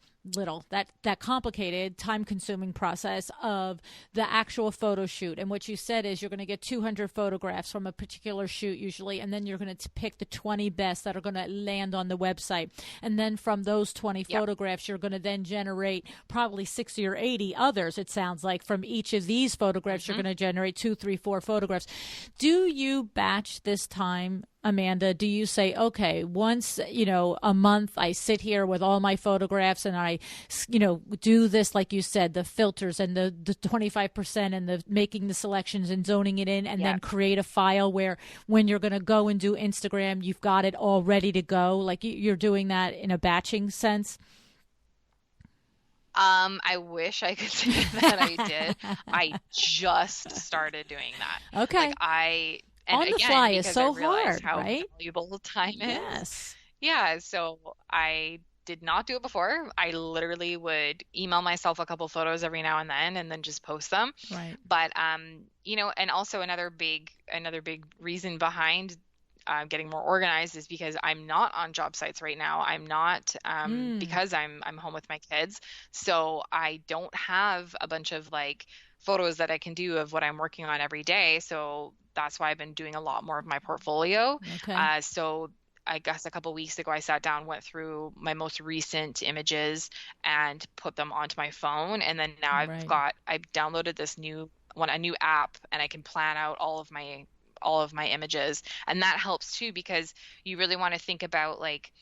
that complicated, time-consuming process of the actual photo shoot. And what you said is you're going to get 200 photographs from a particular shoot usually, and then you're going to pick the 20 best that are going to land on the website. And then from those 20 photographs, you're going to then generate probably 60 or 80 others, it sounds like. From each of these photographs, you're going to generate 2, 3, 4 photographs. Do you batch this time, Amanda? Do you say, okay, once, a month I sit here with all my photographs and I, do this, like you said, the filters and the 25% and the making the selections and zoning it in, and then create a file where when you're going to go and do Instagram, you've got it all ready to go? Like you're doing that in a batching sense? I wish I could say that I did. I just started doing that. Okay. And on the again, fly is so I realized hard, how right? valuable time is. Yes. Yeah. So I did not do it before. I literally would email myself a couple photos every now and then just post them. Right. But and also another big reason behind getting more organized is because I'm not on job sites right now. I'm not because I'm home with my kids. So I don't have a bunch of like photos that I can do of what I'm working on every day. So that's why I've been doing a lot more of my portfolio. Okay. So I guess a couple weeks ago, I sat down, went through my most recent images and put them onto my phone. And then now I've downloaded this a new app, and I can plan out all of my images. And that helps too, because you really want to think about like,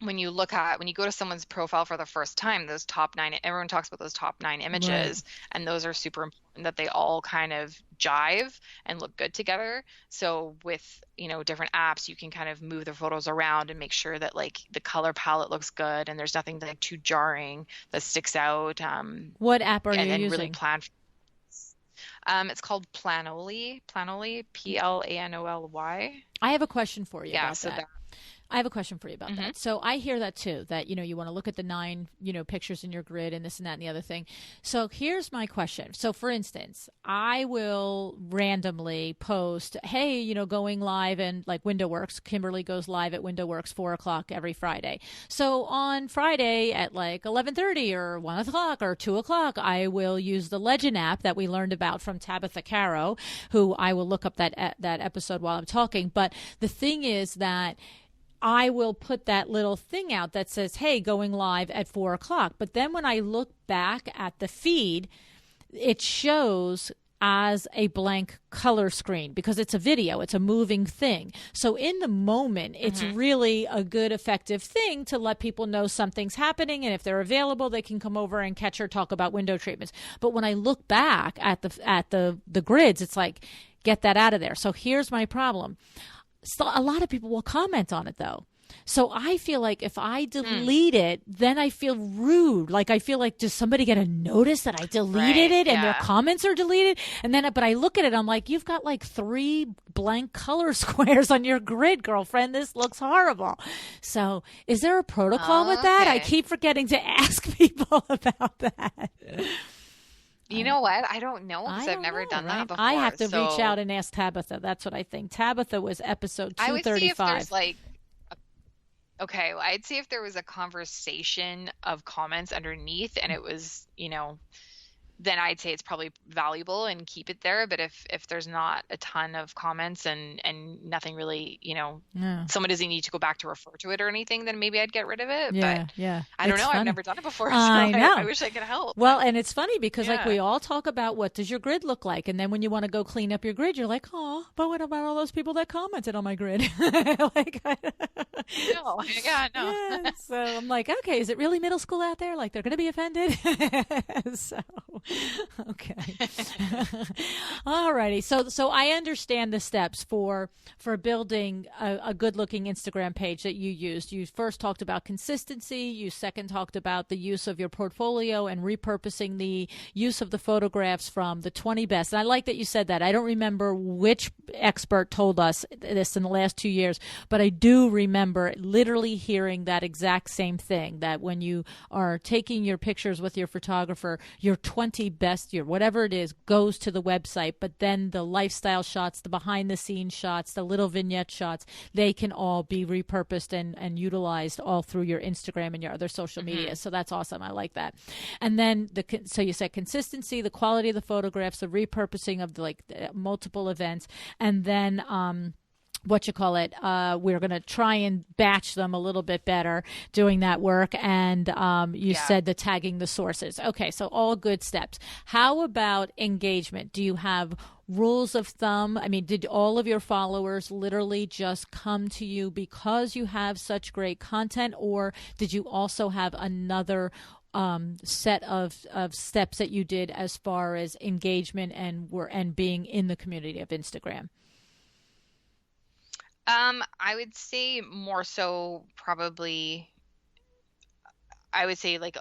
when you go to someone's profile for the first time, those top 9, everyone talks about those top 9 images, and those are super important that they all kind of jive and look good together. So with, different apps, you can kind of move the photos around and make sure that like the color palette looks good and there's nothing like too jarring that sticks out. What app are you using? And really plan. It's called Planoly, Planoly. I have a question for you about so that. I have a question for you about that. So I hear that too, that, you want to look at the 9, pictures in your grid and this and that and the other thing. So here's my question. So for instance, I will randomly post, hey, going live and like WindowWorks, Kimberly goes live at WindowWorks 4:00 every Friday. So on Friday at like 11:30 or 1:00 or 2:00, I will use the Legend app that we learned about from Tabitha Carro, who I will look up that episode while I'm talking. But the thing is that I will put that little thing out that says, hey, going live at 4:00. But then when I look back at the feed, it shows as a blank color screen because it's a video, it's a moving thing. So in the moment, it's really a good, effective thing to let people know something's happening. And if they're available, they can come over and catch or talk about window treatments. But when I look back at the grids, it's like, get that out of there. So here's my problem. So a lot of people will comment on it though. So I feel like if I delete it, then I feel rude. Like I feel like, does somebody get a notice that I deleted it and their comments are deleted? And then, but I look at it, I'm like, you've got like 3 blank color squares on your grid, girlfriend. This looks horrible. So is there a protocol with that? I keep forgetting to ask people about that. You know what? I don't know because I've never done that before. I have to reach out and ask Tabitha. That's what I think. Tabitha was episode 235. I would see if there's like, I'd see if there was a conversation of comments underneath and it was, then I'd say it's probably valuable and keep it there. But if there's not a ton of comments and nothing really, someone doesn't need to go back to refer to it or anything, then maybe I'd get rid of it. Yeah, but yeah. I don't know. Funny. I've never done it before. So I know. I wish I could help. Well, and it's funny because like we all talk about what does your grid look like, and then when you want to go clean up your grid, you're like, oh, but what about all those people that commented on my grid? Like, no, yeah, no. Yeah, so I'm like, okay, is it really middle school out there? Like they're going to be offended? So, okay. All righty. So I understand the steps for building a good-looking Instagram page that you used. You first talked about consistency. You second talked about the use of your portfolio and repurposing the use of the photographs from the 20 best. And I like that you said that. I don't remember which expert told us this in the last 2 years, but I do remember literally hearing that exact same thing, that when you are taking your pictures with your photographer, your 20 best, your whatever it is, goes to the website, but then the lifestyle shots, the behind-the-scenes shots, the little vignette shots, they can all be repurposed and utilized all through your Instagram and your other social media. So that's awesome. I like that. And then, so you said consistency, the quality of the photographs, the repurposing of the multiple events, and then we're going to try and batch them a little bit better doing that work. And you said the tagging the sources. Okay, so all good steps. How about engagement? Do you have rules of thumb? I mean, did all of your followers literally just come to you because you have such great content, or did you also have another set of steps that you did as far as engagement and being in the community of Instagram? I would say more so probably, I would say like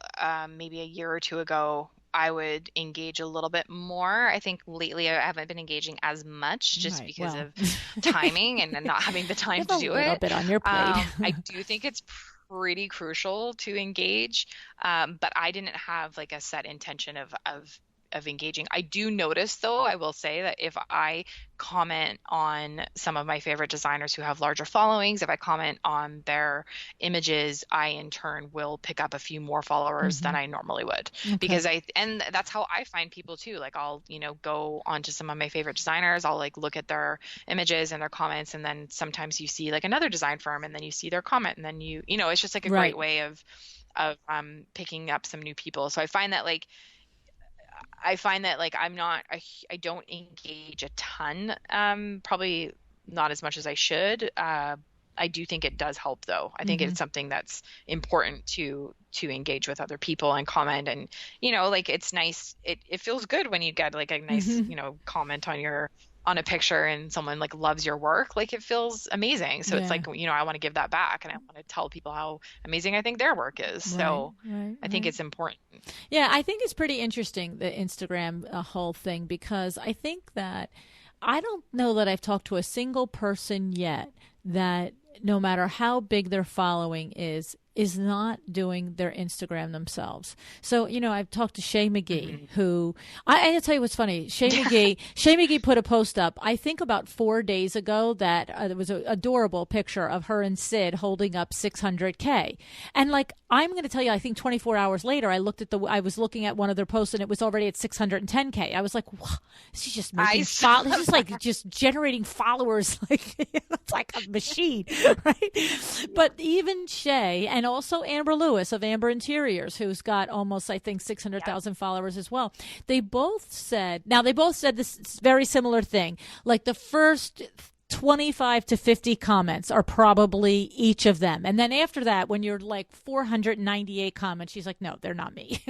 maybe a year or two ago, I would engage a little bit more. I think lately I haven't been engaging as much just because of timing and not having the time to do it. A little bit on your plate. I do think it's pretty crucial to engage, but I didn't have like a set intention of engaging. I do notice, though, I will say that if I comment on some of my favorite designers who have larger followings, if I comment on their images, I in turn will pick up a few more followers than I normally would. Okay. Because and that's how I find people too. Like I'll, go onto some of my favorite designers, I'll like look at their images and their comments, and then sometimes you see like another design firm and then you see their comment, and then it's just like a great way of picking up some new people. So I find that I don't engage a ton, probably not as much as I should. I do think it does help, though. I think it's something that's important to engage with other people and comment, and it's nice. It feels good when you get like a nice comment on a picture and someone like loves your work. Like it feels amazing. So it's like, I want to give that back, and I want to tell people how amazing I think their work is. So I think it's important. Yeah, I think it's pretty interesting, the Instagram whole thing, because I think that I don't know that I've talked to a single person yet that no matter how big their following is not doing their Instagram themselves. So, I've talked to Shea McGee, who I'll tell you what's funny. Shea McGee put a post up, I think about 4 days ago, that there was an adorable picture of her and Sid holding up 600K. And like, I'm going to tell you, I think 24 hours later, I was looking at one of their posts and it was already at 610K. I was like, wow, she's just making she's like just generating followers. Like, it's like a machine, right? But even Shea, and also Amber Lewis of Amber Interiors, who's got almost, I think, 600,000 followers as well. They both said this very similar thing. Like the first 25 to 50 comments are probably each of them. And then after that, when you're like 498 comments, she's like, no, they're not me.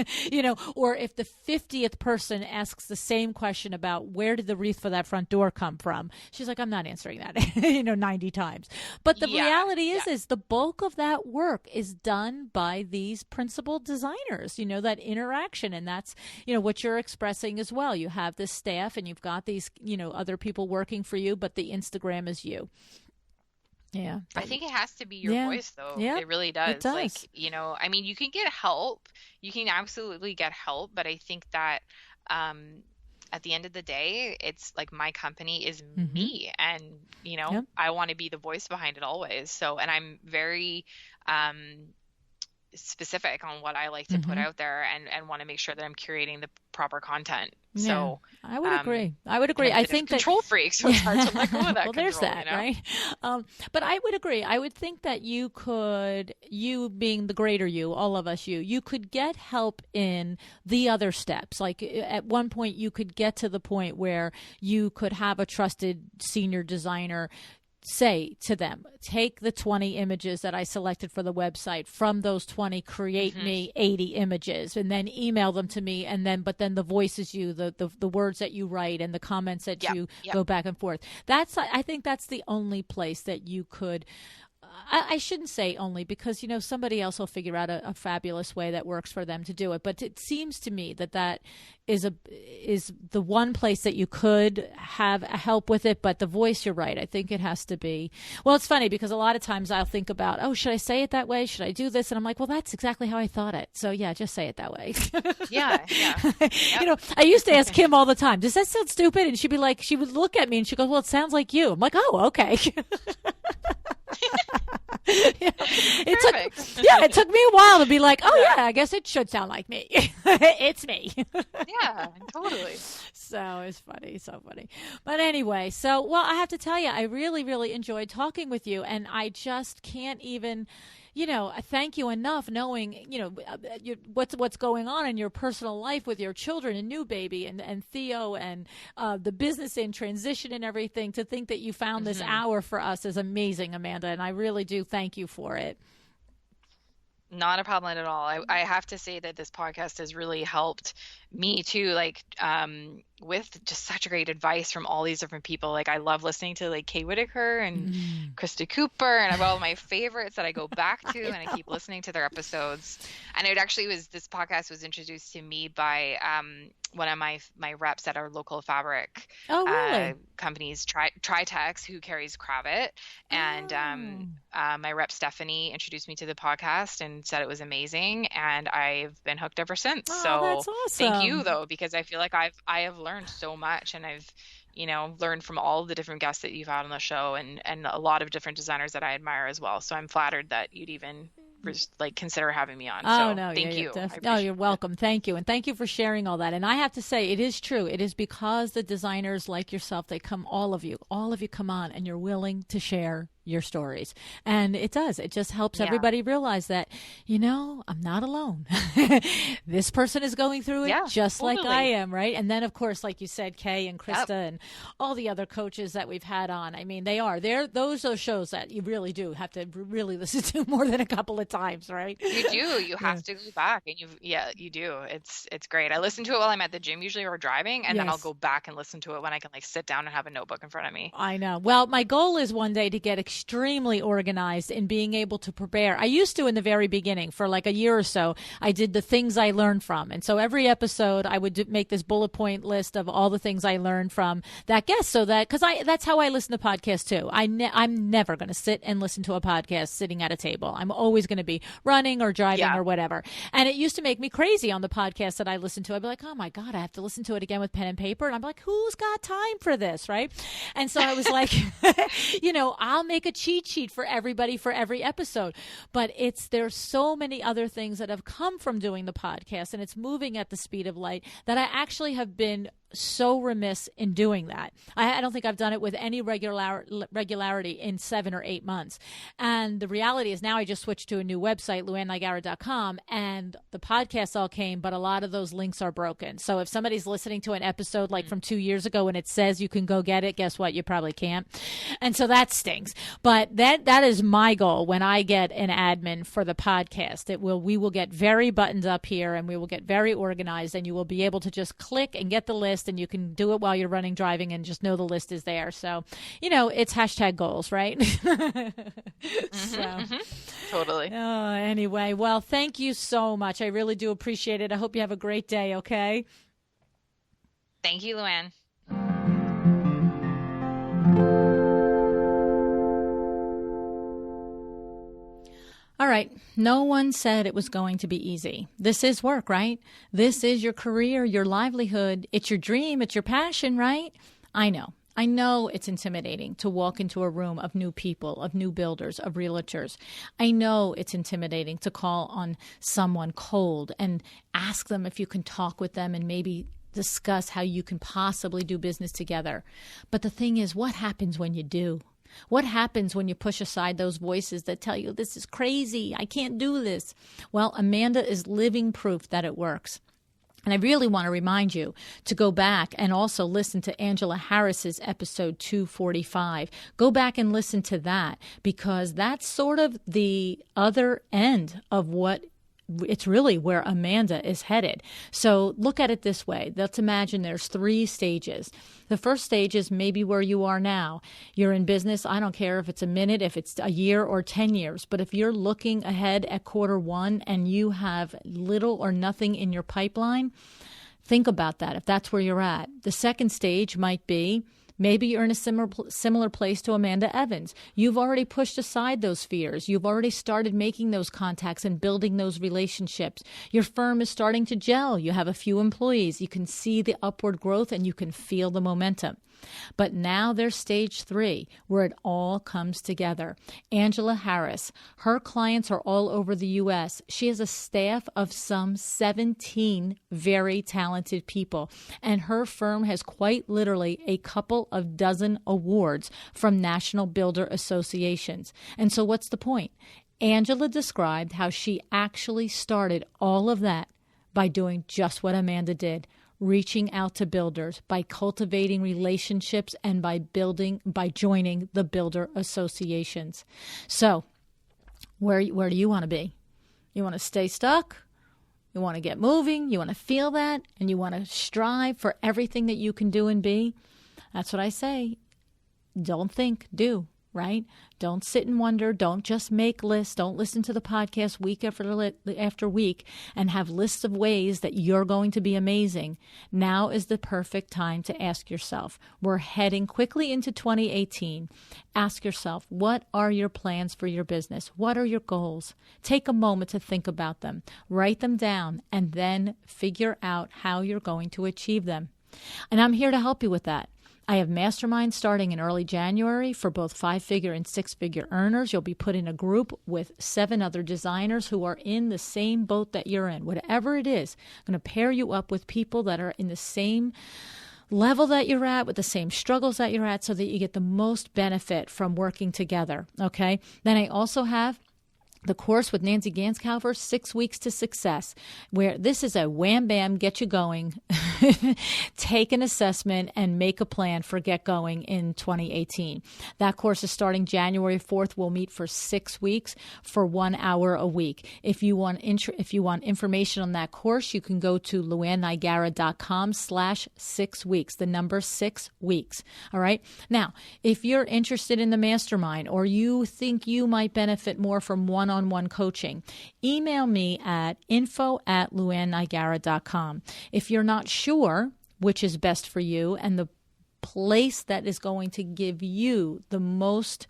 Or if the 50th person asks the same question about where did the wreath for that front door come from, she's like, I'm not answering that, 90 times. But the reality is the bulk of that work is done by these principal designers, that interaction. And that's, what you're expressing as well. You have this staff and you've got these, other people working for you, but the Instagram is you. Yeah. I think it has to be your voice, though. Yeah, it really does. It does. Like, I mean, you can get help. You can absolutely get help. But I think that at the end of the day, it's like my company is me. And, I want to be the voice behind it always. So, and I'm very specific on what I like to put out there, and want to make sure that I'm curating the proper content. Yeah, So I would agree. I think that control freak, so it's hard to let go of that well, control, there's that, you know? right? But I would agree. I would think that you being the greater you, all of us, you could get help in the other steps. Like at one point, you could get to the point where you could have a trusted senior designer say to them, take the 20 images that I selected for the website. From those 20, create me 80 images, and then email them to me. But then the voice is you, the words that you write and the comments that you go back and forth. I think that's the only place that you could. I shouldn't say only, because, somebody else will figure out a fabulous way that works for them to do it. But it seems to me that is the one place that you could have help with it. But the voice, you're right. I think it has to be. Well, it's funny because a lot of times I'll think about, oh, should I say it that way? Should I do this? And I'm like, well, that's exactly how I thought it. So yeah, just say it that way. Yeah. Yep. I used to ask Kim all the time, does that sound stupid? And she'd be like, she would look at me and she goes, well, it sounds like you. I'm like, oh, okay. It took me a while to be like, oh yeah, I guess it should sound like me. It's me. Yeah, totally. So it's funny, so funny. But anyway, I have to tell you, I really, really enjoyed talking with you, and I just can't even, thank you enough, knowing, what's going on in your personal life with your children and new baby and Theo and the business in transition and everything. To think that you found this hour for us is amazing, Amanda, and I really do thank you for it. Not a problem at all. I have to say that this podcast has really helped me too, like with just such great advice from all these different people. Like I love listening to like Kay Whitaker and Krista Cooper, and I've got all my favorites that I go back to and I keep listening to their episodes. And this podcast was introduced to me by one of my reps at our local fabric companies, Tritex, who carries Cravat. And my rep Stephanie introduced me to the podcast and said it was amazing, and I've been hooked ever since. So that's awesome. Thank you though, because I feel like I have learned so much, and I've learned from all the different guests that you've had on the show, and a lot of different designers that I admire as well. So I'm flattered that you'd even consider having me on. Oh, so no, thank you. You're welcome. Thank you. And thank you for sharing all that. And I have to say, it is true. It is because the designers like yourself, all of you come on and you're willing to share your stories. And it just helps everybody realize that, I'm not alone. This person is going through it just like I am. Right. And then of course, like you said, Kay and Krista and all the other coaches that we've had on. I mean, those are shows that you really do have to really listen to more than a couple of times, right? You do. You have to go back, and you do. It's great. I listen to it while I'm at the gym usually, or driving, and then I'll go back and listen to it when I can sit down and have a notebook in front of me. I know. Well, my goal is one day to get extremely organized in being able to prepare. I used to in the very beginning for like a year or so. I did the things I learned from. And so every episode I would make this bullet point list of all the things I learned from that guest, so that, because that's how I listen to podcasts too. I'm never going to sit and listen to a podcast sitting at a table. I'm always going to be running or driving or whatever. And it used to make me crazy on the podcast that I listened to. I'd be like, oh my God, I have to listen to it again with pen and paper. And I'm like, who's got time for this? Right. And so I was like, I'll make a cheat sheet for everybody for every episode. But there's so many other things that have come from doing the podcast, and it's moving at the speed of light, that I actually have been so remiss in doing that. I don't think I've done it with any regularity in 7 or 8 months. And the reality is now I just switched to a new website, luannigara.com, and the podcasts all came, but a lot of those links are broken. So if somebody's listening to an episode like from 2 years ago and it says you can go get it, guess what? You probably can't. And so that stinks. But that is my goal when I get an admin for the podcast. We will get very buttoned up here, and we will get very organized, and you will be able to just click and get the list, and you can do it while you're running, driving, and just know the list is there. So, it's #goals, right? Totally. Anyway, well, thank you so much. I really do appreciate it. I hope you have a great day, okay? Thank you, Luann. All right. No one said it was going to be easy. This is work, right? This is your career, your livelihood. It's your dream. It's your passion, right? I know. I know it's intimidating to walk into a room of new people, of new builders, of realtors. I know it's intimidating to call on someone cold and ask them if you can talk with them and maybe discuss how you can possibly do business together. But the thing is, what happens when you do? What happens when you push aside those voices that tell you, this is crazy, I can't do this? Well, Amanda is living proof that it works. And I really want to remind you to go back and also listen to Angela Harris's episode 245. Go back and listen to that, because that's sort of the other end of what it's really where Amanda is headed. So look at it this way. Let's imagine there's 3 stages. The first stage is maybe where you are now. You're in business. I don't care if it's a minute, if it's a year or 10 years. But if you're looking ahead at Q1 and you have little or nothing in your pipeline, think about that if that's where you're at. The second stage might be maybe you're in a similar place to Amanda Evans. You've already pushed aside those fears. You've already started making those contacts and building those relationships. Your firm is starting to gel. You have a few employees. You can see the upward growth and you can feel the momentum. But now there's stage 3, where it all comes together. Angela Harris, her clients are all over the U.S. She has a staff of some 17 very talented people, and her firm has quite literally a couple of dozen awards from national builder associations. And so what's the point? Angela described how she actually started all of that by doing just what Amanda did. Reaching out to builders, by cultivating relationships, and by joining the builder associations. So where do you want to be? You want to stay stuck? You want to get moving? You want to feel that? And you want to strive for everything that you can do and be? That's what I say. Don't think, do. Right? Don't sit and wonder. Don't just make lists. Don't listen to the podcast week after week and have lists of ways that you're going to be amazing. Now is the perfect time to ask yourself. We're heading quickly into 2018. Ask yourself, what are your plans for your business? What are your goals? Take a moment to think about them. Write them down and then figure out how you're going to achieve them. And I'm here to help you with that. I have masterminds starting in early January for both 5-figure and 6-figure earners. You'll be put in a group with 7 other designers who are in the same boat that you're in. Whatever it is, I'm going to pair you up with people that are in the same level that you're at, with the same struggles that you're at, so that you get the most benefit from working together. Okay? Then I also have the course with Nancy Ganskaufer, 6 Weeks to Success, where this is a wham bam, get you going, take an assessment and make a plan for get going in 2018. That course is starting January 4th. We'll meet for 6 weeks for 1 hour a week. If you want information on that course, you can go to luannigara.com/6 weeks, the number 6 weeks. All right. Now, if you're interested in the mastermind, or you think you might benefit more from one-on-one coaching, email me at info@luannigara.com. If you're not sure which is best for you and the place that is going to give you the most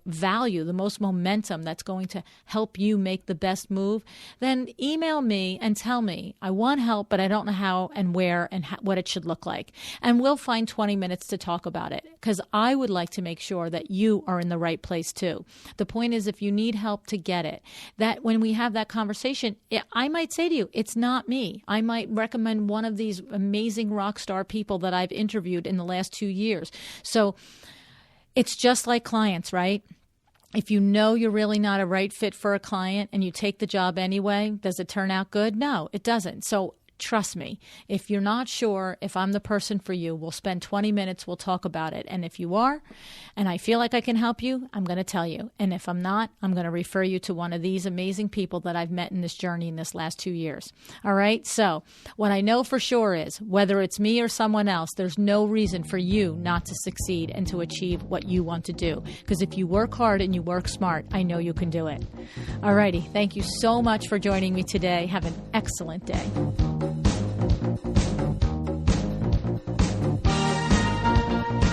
value, the most momentum, that's going to help you make the best move, then email me and tell me, I want help, but I don't know how and where and what it should look like. And we'll find 20 minutes to talk about it, because I would like to make sure that you are in the right place too. The point is, if you need help to get it, that when we have that conversation, I might say to you, it's not me. I might recommend one of these amazing rock star people that I've interviewed in the last 2 years. So it's just like clients, right? If you know you're really not a right fit for a client and you take the job anyway, does it turn out good? No, it doesn't. So trust me, if you're not sure if I'm the person for you, we'll spend 20 minutes, we'll talk about it. And if you are, and I feel like I can help you, I'm going to tell you. And if I'm not, I'm going to refer you to one of these amazing people that I've met in this journey in this last 2 years. All right. So what I know for sure is, whether it's me or someone else, there's no reason for you not to succeed and to achieve what you want to do. Because if you work hard and you work smart, I know you can do it. All righty. Thank you so much for joining me today. Have an excellent day.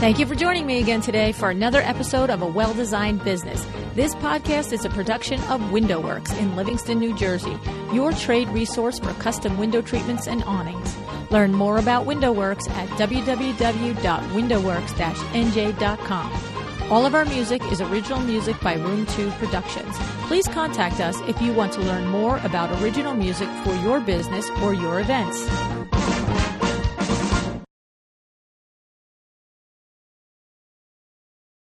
Thank you for joining me again today for another episode of A Well-Designed Business. This podcast is a production of WindowWorks in Livingston, New Jersey, your trade resource for custom window treatments and awnings. Learn more about WindowWorks at www.windowworks-nj.com. All of our music is original music by Room 2 Productions. Please contact us if you want to learn more about original music for your business or your events.